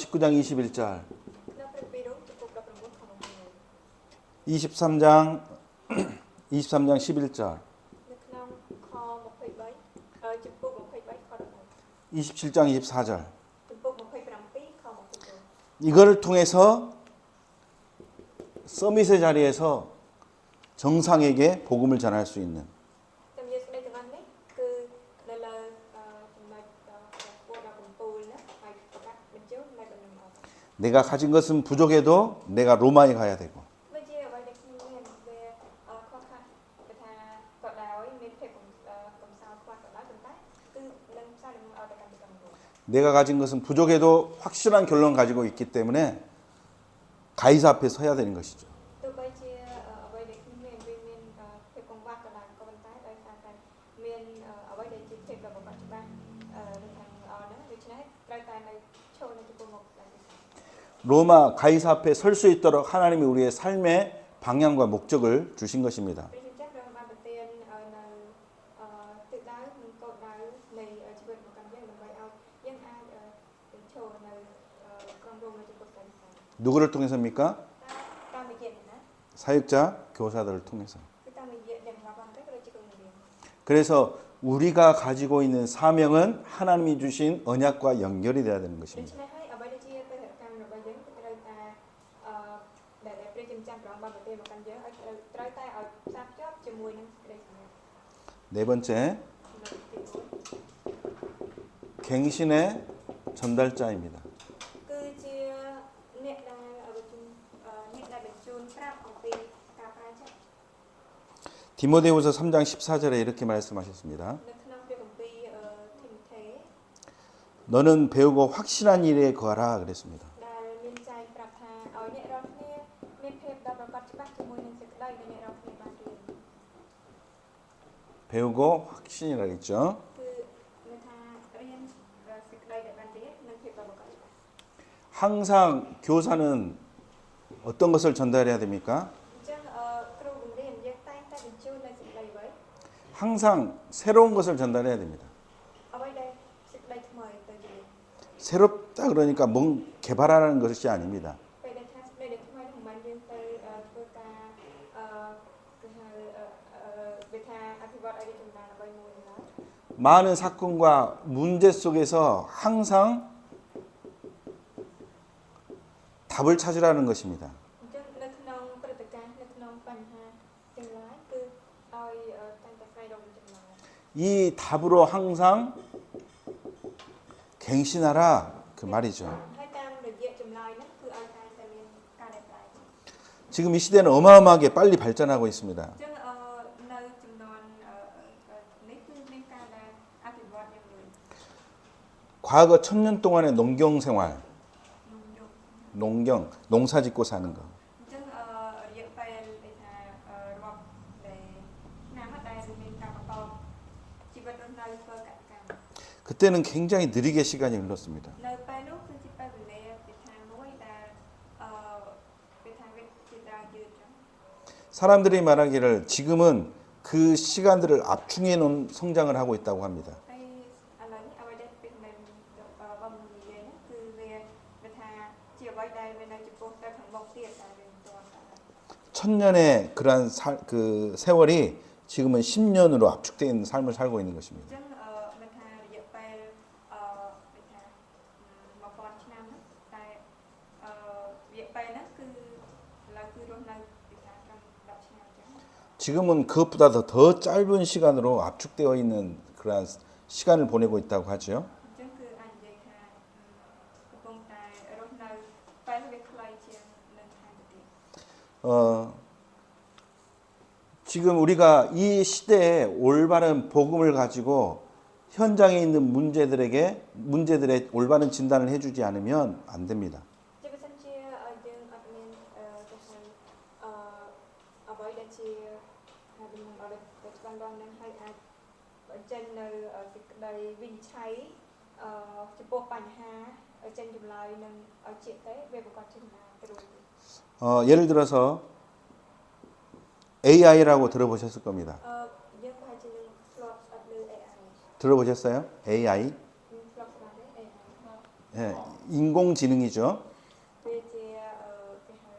19장 21절. នៅព្រះពីរចំពុក16ខ20 23장 23장 11절. នៅក្នុងខ23ចំពុក23ខ10 27장 24절. ចំពុក27ខ20 이거를 통해서 서밋의 자리에서 정상에게 복음을 전할 수 있는 តែមានស្ដីទាំងអស់នេះគឺនៅលើចំណុចពួកដល់កំពូលណាហើយប្រកាសបញ្ជូននៅដំណឹងអស់ 내가 가진 것은 부족해도 내가 로마에 가야 되고 ដូចជាអ្វីដែលខ្ញុំមានវាខុសខាតគឺថាក៏ដោយមានភាពកំសោយខ្វះក៏ដោយប៉ុន្តែគឺនឹងផ្សាយដំណឹងឲ្យទៅកាន់ទីក្រុងរ៉ូម 내가 가진 것은 부족해도 확실한 결론 가지고 있기 때문에 가이사 앞에 서야 되는 것이죠. ទោះបីជាអ្វីដែលខ្ញុំមានវាមានភាពកង្វះក៏ដោយក៏ប៉ុន្តែដោយសារតែមានអ្វីដែលជាភាពដែលបំផុតច្បាស់នៅខាងល្អហ្នឹងដូច្នេះត្រូវតែនៅច ចូលនៅចំពោះមុខតែ 로마 가이사 앞에 설 수 있도록 하나님이 우리의 삶의 방향과 목적을 주신 것입니다. ព្រះជាម្ចាស់ព្រះបានប្រទាននៅទិសដៅនិងគោលដៅនៃជីវិតរបស់យើងដើម្បីឲ្យយើងអាចចូលនៅក្រុមរំនៅចំពោះតែ 누구를 통해서입니까? តាមរយៈណា 사역자, 교사들을 통해서. គឺតាមរយៈអ្នករបស់បានទៅក៏ដូចជាគ្រូបង្រៀន 그래서 우리가 가지고 있는 사명은 하나님이 주신 언약과 연결이 돼야 되는 ដូ 것입니다. ច្នេះហើយអ្វីដែលជាបេសកកម្មរបស់យើងគឺត្រូវតែដែលព្រះជាម្ចាស់ព្រះបានប្រទានមកកាន់យើងឲ្យត្រូវតែឲ្យផ្សារភ្ជាប់ជាមួយនឹងសេចក្តីសម្រេច 네 번째, ទី4 갱신의 전달자입니다. គឺជាអ្នកដែលបញ្ជូនប្រាប់អំពីការប្រែចាក់ 디모데후서 3장 14절에 이렇게 말씀하셨습니다. នៅក្នុងព្រះគម្ពីរធីម៉ូថេ 너는 배우고 확실한 일에 거하라 그랬습니다. ដែលមានចែងប្រាប់ថាឲ្យអ្នករាល់គ្នាមានភាពដ៏ប្រកបច្បាស់ជាមួយនឹងសេចក្តីដែលអ្នករាល់គ្នាបានរៀន 배우고 확신이라 그랬죠. គឺមានថារៀនសេចក្តីដែលបានរៀននិងភាពដ៏ប្រកបច្បាស់ 항상 교사는 어떤 것을 전달해야 됩니까? អញ្ចឹងគ្រូបង្រៀនយើងតែងតែបញ្ជូននៅសេចក្តីអ្វី 항상 새로운 것을 전달해야 됩니다. អ្វីដែលសេចក្តីថ្មីទៅយើង 새롭다 그러니까 뭔 개발하는 것이 아닙니다. ពេលដែលថាសេចក្តីដែលថ្មីនោះមិនមែនយើងទៅធ្វើការគឺហៅវាថាអភិវឌ្ឍឲ្យយើងចំណានអ្វីមួយឡើយ 많은 사건과 문제 속에서 항상 답을 찾으라는 것입니다. អញ្ចឹងនៅក្នុងព្រឹត្តិការណ៍នៅក្នុងបញ្ហាទាំងឡាយគឺឲ្យតែងតែស្វែងរកចំណាន 이 답으로 항상 갱신하라 그 말이죠. ហើយតាមរយៈចម្លើយហ្នឹងគឺឲ្យតែតែមានការដែលប្រែ 지금 이 시대는 어마어마하게 빨리 발전하고 있습니다. អញ្ចឹងនៅចំនួននេះគឺមានការដែលអភិវឌ្ឍយ៉ាងលឿន 과거 1000년 동안의 농경 생활, នោះយក 농사 짓고 사는 거. អញ្ចឹងរយៈពេលដែលថារាប់ដែលឆ្នាំមកដែលមានការបន្តជីវិតរស់នៅធ្វើកសិកម្ម 그때는 굉장히 느리게 시간이 흘렀습니다. នៅពេលនោះគឺជាពេលវេលាពីថាមួយដែលពីថាវាជាដើរយឺតចឹង 사람들이 말하기를 지금은 그 시간들을 압축해 놓은 성장을 하고 있다고 합니다. ហើយឥឡូវនេះអ្វីដែលពីនៅបំនិយាយហ្នឹងគឺវាថាជាអ្វីដែលវានៅចំពោះទៅខាងមុខទៀតតែវាមិនទាន់កើត 1000년의 그러한 그 세월이 지금은 10년으로 압축되어 있는 삶을 살고 있는 អ 것입니다. ញ្ចឹងមានថារយៈពេលវាថា1000ឆ្នាំហ្នឹងតែរយៈពេលហ្នឹងគឺឥឡូវគឺរស់នៅពីថាត្រឹម10ឆ្នាំអញ្ចឹង 지금은 그것보다 더 짧은 시간으로 압축되어 있는 그러한 시간을 보내고 있다고 하죠. អញ្ចឹងគឺអាចនិយាយថាកំពុងតែរស់នៅពេលវាខ្លីជាងនឹងថែមទៅទៀត 지금 우리가 이 시대에 올바른 복음을 가지고 현장에 있는 문제들의 올바른 진단을 해주지 않으면 안 됩니다. ជាបើសិនជាយើងអត់មានទៅហៅអ្វីដែលជាហើយដំណឹងឲ្យទៅច្បាស់លាស់នឹងហើយអាចបញ្ចេញនៅសេចក្តីវិនិច្ឆ័យចំពោះបញ្ហាចេញចម្លើយនឹងឲ្យជាក់ទេវាប្រកបជាដំណើរទៅរួច 예를 들어서 AI라고 들어보셨을 겁니다. យើងប្រហែលជានឹង flop អត់លើ AI 들어보셨어요? AI? flop ស្រាប់ទេ AI 예, 인공지능이죠. វាជាគេហៅ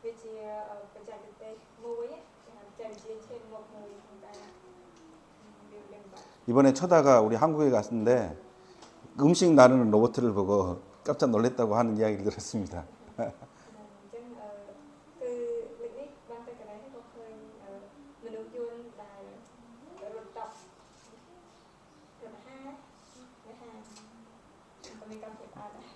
វាជាបច្ចេកទេសមួយគេហៅបច្ចេកវិទ្យាឈានមុខមួយក្នុងការវាលំបាក 이번에 쳐다가 우리 한국에 갔는데 음식 나르는 로봇을 보고 깜짝 놀랐다고 하는 이야기를 들었습니다. អញ្ចឹងគឺលើកនេះបានទៅកន្លែងនេះក៏ឃើញមនុស្សយួនដែលរត់តប់រត់ហាមានកម្មភាពអត់ដែរ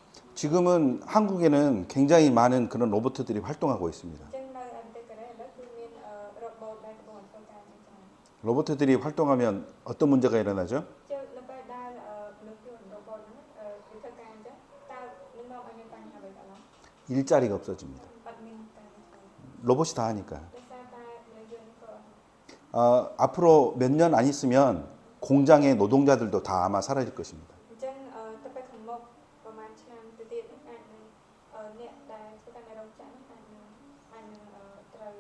지금은 한국에는 굉장히 많은 그런 로봇들이 활동하고 있습니다. អញ្ចឹងនៅអន្តរកូរ៉េឥឡូវគឺមានរ៉ូបូតដែលកំពុងធ្វើការជាច្រើន 로봇들이 활동하면 어떤 문제가 일어나죠? ចុះនៅពេលដែលមនុស្សយួនរ៉ូបូតហ្នឹងវាធ្វើការអញ្ចឹងតើនឹងនាំឲ្យមានបញ្ហាអ្វីកើតឡើង 일자리가 없어집니다. អត់មានការធ្វើ 로봇이 다 하니까. ដោយសារតែមនុស្សយួនក៏ 앞으로 몇 년 안 있으면 공장의 노동자들도 다 아마 사라질 것입니다. អញ្ចឹងទៅពេលខាងមុខប្រ ប្រហែលឆ្នាំទៅទៀតអាចនឹងអ្នកដែលធ្វើការនៅរោងចក្រអាចនឹងត្រូវ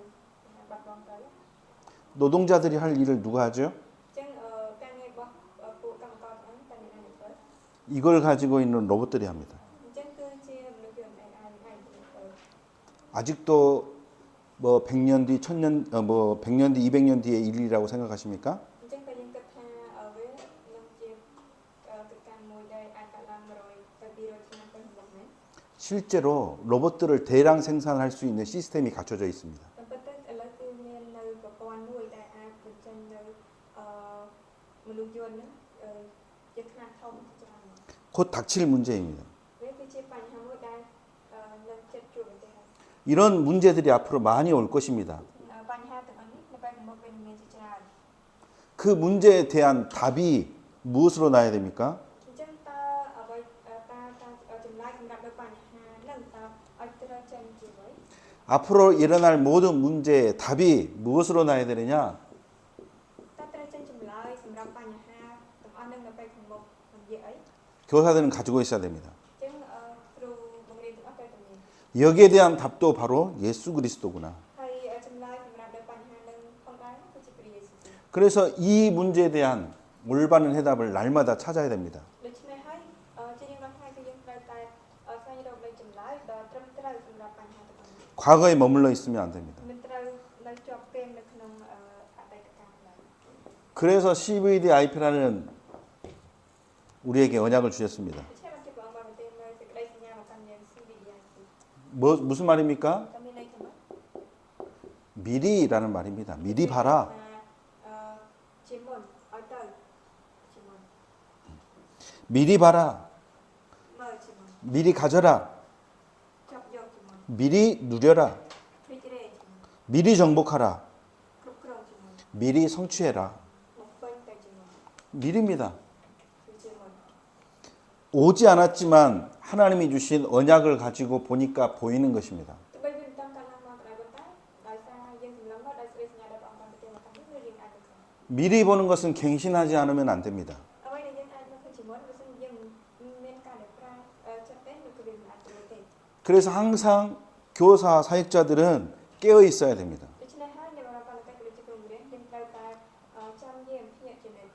បាត់បង់ទៅ 노동자들이 할 일을 누가 하죠? អញ្ចឹងការងាររបស់ពួកកម្មករទាំងតែអ្នកណាធ្វើ 이걸 가지고 있는 로봇들이 합니다. អញ្ចឹងគឺជាមនុស្សយន្ត AI ធ្វើ 아직도 뭐 100년 뒤, 1000년, 뭐 100년 뒤, 200년 뒤의 일이라고 생각하십니까? អញ្ចឹងតែយើងគិតថាវានឹងជាកិច្ចការមួយដែលអាចកើតឡើង100ទៅ200ឆ្នាំទៅមុខនេះ 실제로 로봇들을 대량 생산할 수 있는 시스템이 갖춰져 있습니다. តែប៉ុន្តែឥឡូវគឺមាននៅប្រព័ន្ធមួយដែលអាចបញ្ចេញនៅមនុស្សយន្តហ្នឹងជាខ្នាតធំច្រើន 곧 닥칠 문제입니다. វាគឺជាបញ្ហាមួយដែលនឹងចិត្តជួបប្រទះ 이런 문제들이 앞으로 많이 올 것입니다. បញ្ហាទាំងអស់នេះនៅពេលខាងមុខវានឹងមានជាច្រើន 그 문제에 대한 답이 무엇으로 나야 됩니까? អញ្ចឹងតើអ្វីការចម្លើយសម្រាប់នៅបញ្ហាហ្នឹងតើឲ្យត្រូវចេញជាអ្វី 앞으로 일어날 모든 문제의 답이 무엇으로 나야 되느냐? តើត្រូវចេញចម្លើយសម្រាប់បញ្ហាទាំងអស់ហ្នឹងនៅពេលខាងមុខនិយាយអី 교사들은 가지고 있어야 됩니다. អញ្ចឹងគ្រូបង្រៀនទាំងអស់ត្រូវតែមាន 여기에 대한 답도 바로 예수 그리스도구나. ហើយចម្លើយសម្រាប់នៅបញ្ហាហ្នឹងផងដែរគឺជាព្រះយេស៊ូវ 그래서 이 문제에 대한 올바른 해답을 날마다 찾아야 됩니다. ដូច្នេះហើយជារៀងរាល់ថ្ងៃគឺយើងត្រូវតែស្វែងរកនៅចម្លើយដ៏ត្រឹមត្រូវសម្រាប់បញ្ហាទាំងអស់នេះ 과거에 머물러 있으면 안 됩니다. មិនត្រូវនៅជាប់ពាំងនៅក្នុងអតីតកាលឡើយ 그래서 CVD IP라는 우리에게 언약을 주셨습니다. ដូច្នេះបានជាព្រះអង្គបានប្រទាននូវសេចក្តីសញ្ញាមកកាន់យើង CVDI 무슨 말입니까? តើមានន័យថាម៉េច 미리라는 말입니다. 미리 봐라. ជាមុនឲ្យទៅជាមុន 미리 봐라. មើលជាមុន 미리 가져라. ចាប់យកជាមុន 미리 누려라. រីករាយជាមុន 미리 정복하라. គ្រប់គ្រងជាមុន 미리 성취해라. មកពេញទៅជាមុន 미리입니다. គឺជាមុន 오지 않았지만 하나님이 주신 언약을 가지고 보니까 보이는 것입니다. ទោះបីវាមិនតាមកាលឡើងមកក៏ដោយប៉ុន្តែដោយសារយើងសម្លឹងមកដោយសេចក្តីសញ្ញាដែលព្រះអង្គបានប្រទានមកកាន់នេះវារៀងអាចទៅឃើញ 미리 보는 것은 갱신하지 않으면 안 됩니다. អ្វីដែលយើងអាចមើលឃើញជាមុនបើសិនយើងមានការដែលប្រើចិត្តទេនោះគឺវាមិនអាចទៅទេ 그래서 항상 교사 사역자들은 깨어 있어야 됩니다. ដូច្នេះហើយអ្នកបរិបទកិច្ចគឺជាគ្រូបង្រៀនយើងត្រូវតែចាំយាមភ្ញាក់ជានិច្ច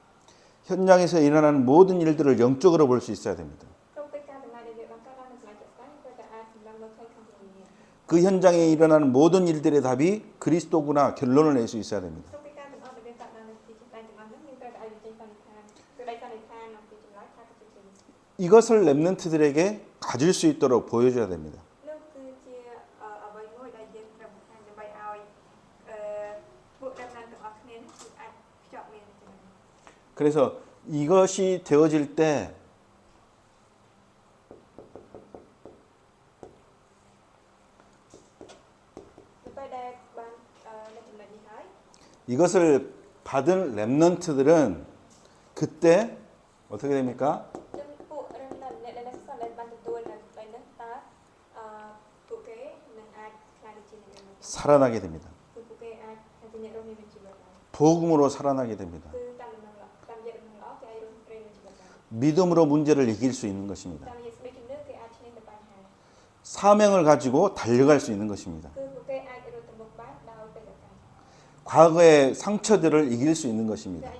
현장에서 일어나는 모든 일들을 영적으로 볼 수 있어야 됩니다. គ្រប់កិច្ចការទាំងឡាយដែលវាបានកើតឡើងនៅកន្លែងជាក់ស្ដែងត្រូវតែអាចសម្លឹងមើលឃើញខាងក្នុងវិញ្ញាណ 그 현장에 일어나는 모든 일들의 답이 그리스도구나 결론을 낼 수 있어야 됩니다. គ្រប់កិច្ចការទាំងអស់ដែលវាកើតឡើងនៅទីជាក់ស្ដែងទាំងអស់ហ្នឹងយើងត្រូវតែអាចវិនិច្ឆ័យសន្និដ្ឋានគឺដៃសន្និដ្ឋានអំពីចម្លើយថាគឺជាគ្រីស្ទ 이것을 랩런트들에게 가질 수 있도록 보여줘야 됩니다. នោះគឺជាអ្វីមួយដែលយើងត្រូវបង្ហាញដើម្បីឲ្យពួកអ្នកទាំងអស់គ្នាគឺអាចភ្ជាប់មានចំណុច 그래서 이것이 되어질 때 이것을 받은 랩런트들은 그때 어떻게 됩니까? 살아나게 됩니다. 복음으로 살아나게 됩니다. 믿음으로 문제를 이길 수 있는 것입니다. 사명을 가지고 달려갈 수 있는 것입니다. 과거의 상처들을 이길 수 있는 것입니다.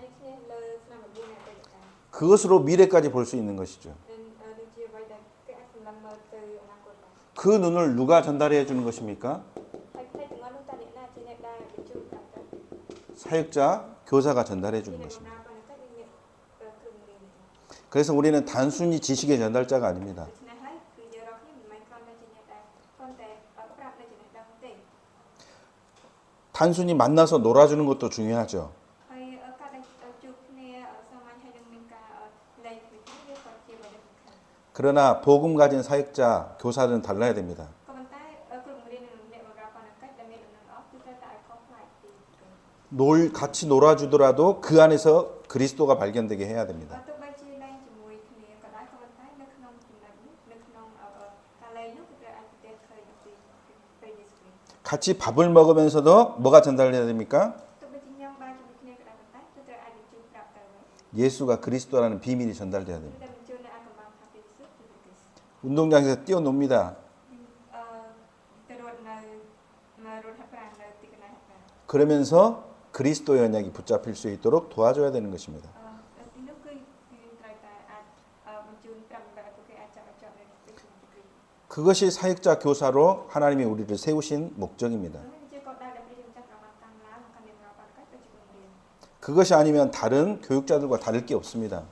그것으로 미래까지 볼 수 있는 것이죠. 그 눈을 누가 전달해 주는 것입니까? 사역자, 교사가 전달해 주는 것입니다. 그래서 우리는 단순히 지식의 전달자가 아닙니다. 단순히 만나서 놀아주는 것도 중요하죠. 그러나 복음 가진 사역자, 교사들은 달라야 됩니다. 같이 놀아주더라도 그 안에서 그리스도가 발견되게 해야 됩니다. 같이 밥을 먹으면서도 뭐가 전달돼야 됩니까? 예수가 그리스도라는 비밀이 전달돼야 됩니다. 운동장에서 뛰어놉니다. terus menurut hafal nanti kena hafal. 그러면서 그리스도의 언약이 붙잡힐 수 있도록 도와줘야 되는 것입니다. Itu terkait mencun perambatan itu kayak acak-acak dari spesifikasi. 그것이 사역자 교사로 하나님이 우리를 세우신 목적입니다. 그것이 아니면 다른 교육자들과 다를 게 없습니다.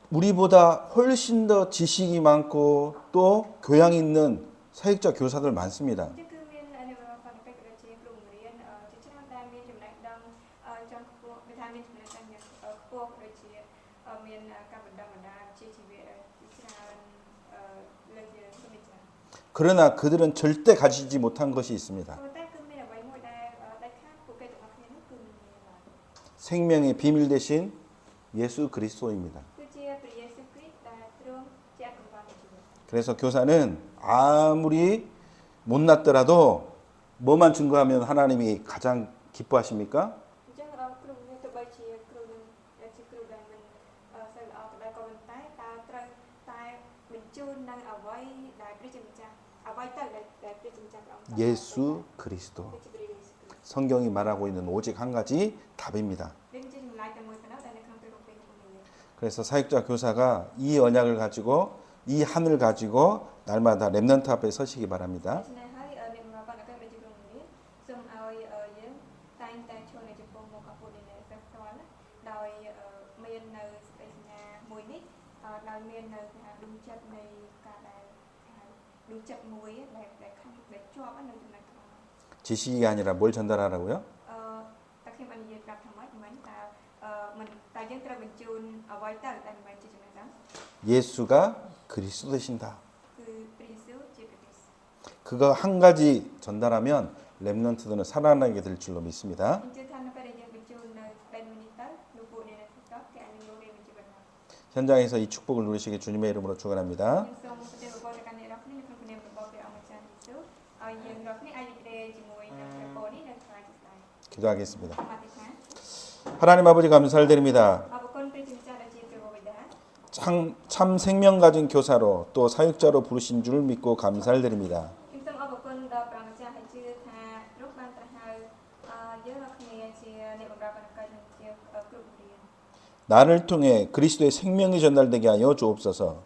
우리보다 훨씬 더 지식이 많고 또 교양 있는 사역자 교사들 많습니다. 그러나 그들은 절대 가지지 못한 것이 있습니다. 생명의 비밀 대신 예수 그리스도입니다. 그래서 교사는 아무리 못났더라도 뭐만 증거하면 하나님이 가장 기뻐하십니까? 예수 그리스도. 성경이 말하고 있는 오직 한 가지 답입니다. 그래서 사역자 교사가 이 언약을 가지고 이 한을 가지고 날마다 렘넌트 앞에 서시기 바랍니다. 지식이 아니라 뭘 전달하라고요? 예수가 그리스도이신다. 그거 한 가지 전달하면 렘넌트들은 살아나게 될 줄로 믿습니다. 현장에서 이 축복을 누리시길 주님의 이름으로 축원합니다. 기도하겠습니다. 하나님 아버지 감사드립니다. 참 생명 가진 교사로 또 사역자로 부르신 줄 믿고 감사드립니다. 나를 통해 그리스도의 생명이 전달되게 하여 주옵소서.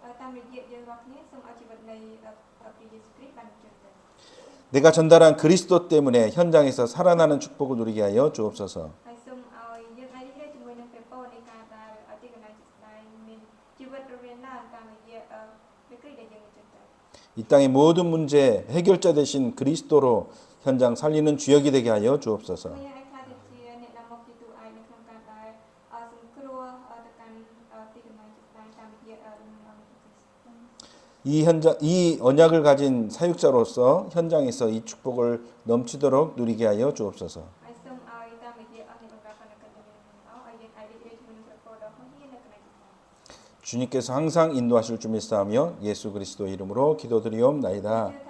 내가 전달한 그리스도 때문에 현장에서 살아나는 축복을 누리게 하여 주옵소서. 이 땅의 모든 문제 해결자 되신 그리스도로 현장 살리는 주역이 되게 하여 주옵소서. 이 언약을 가진 사역자로서 현장에서 이 축복을 넘치도록 누리게 하여 주옵소서. 주님께서 항상 인도하실 줄 믿사오며 예수 그리스도 이름으로 기도드리옵나이다.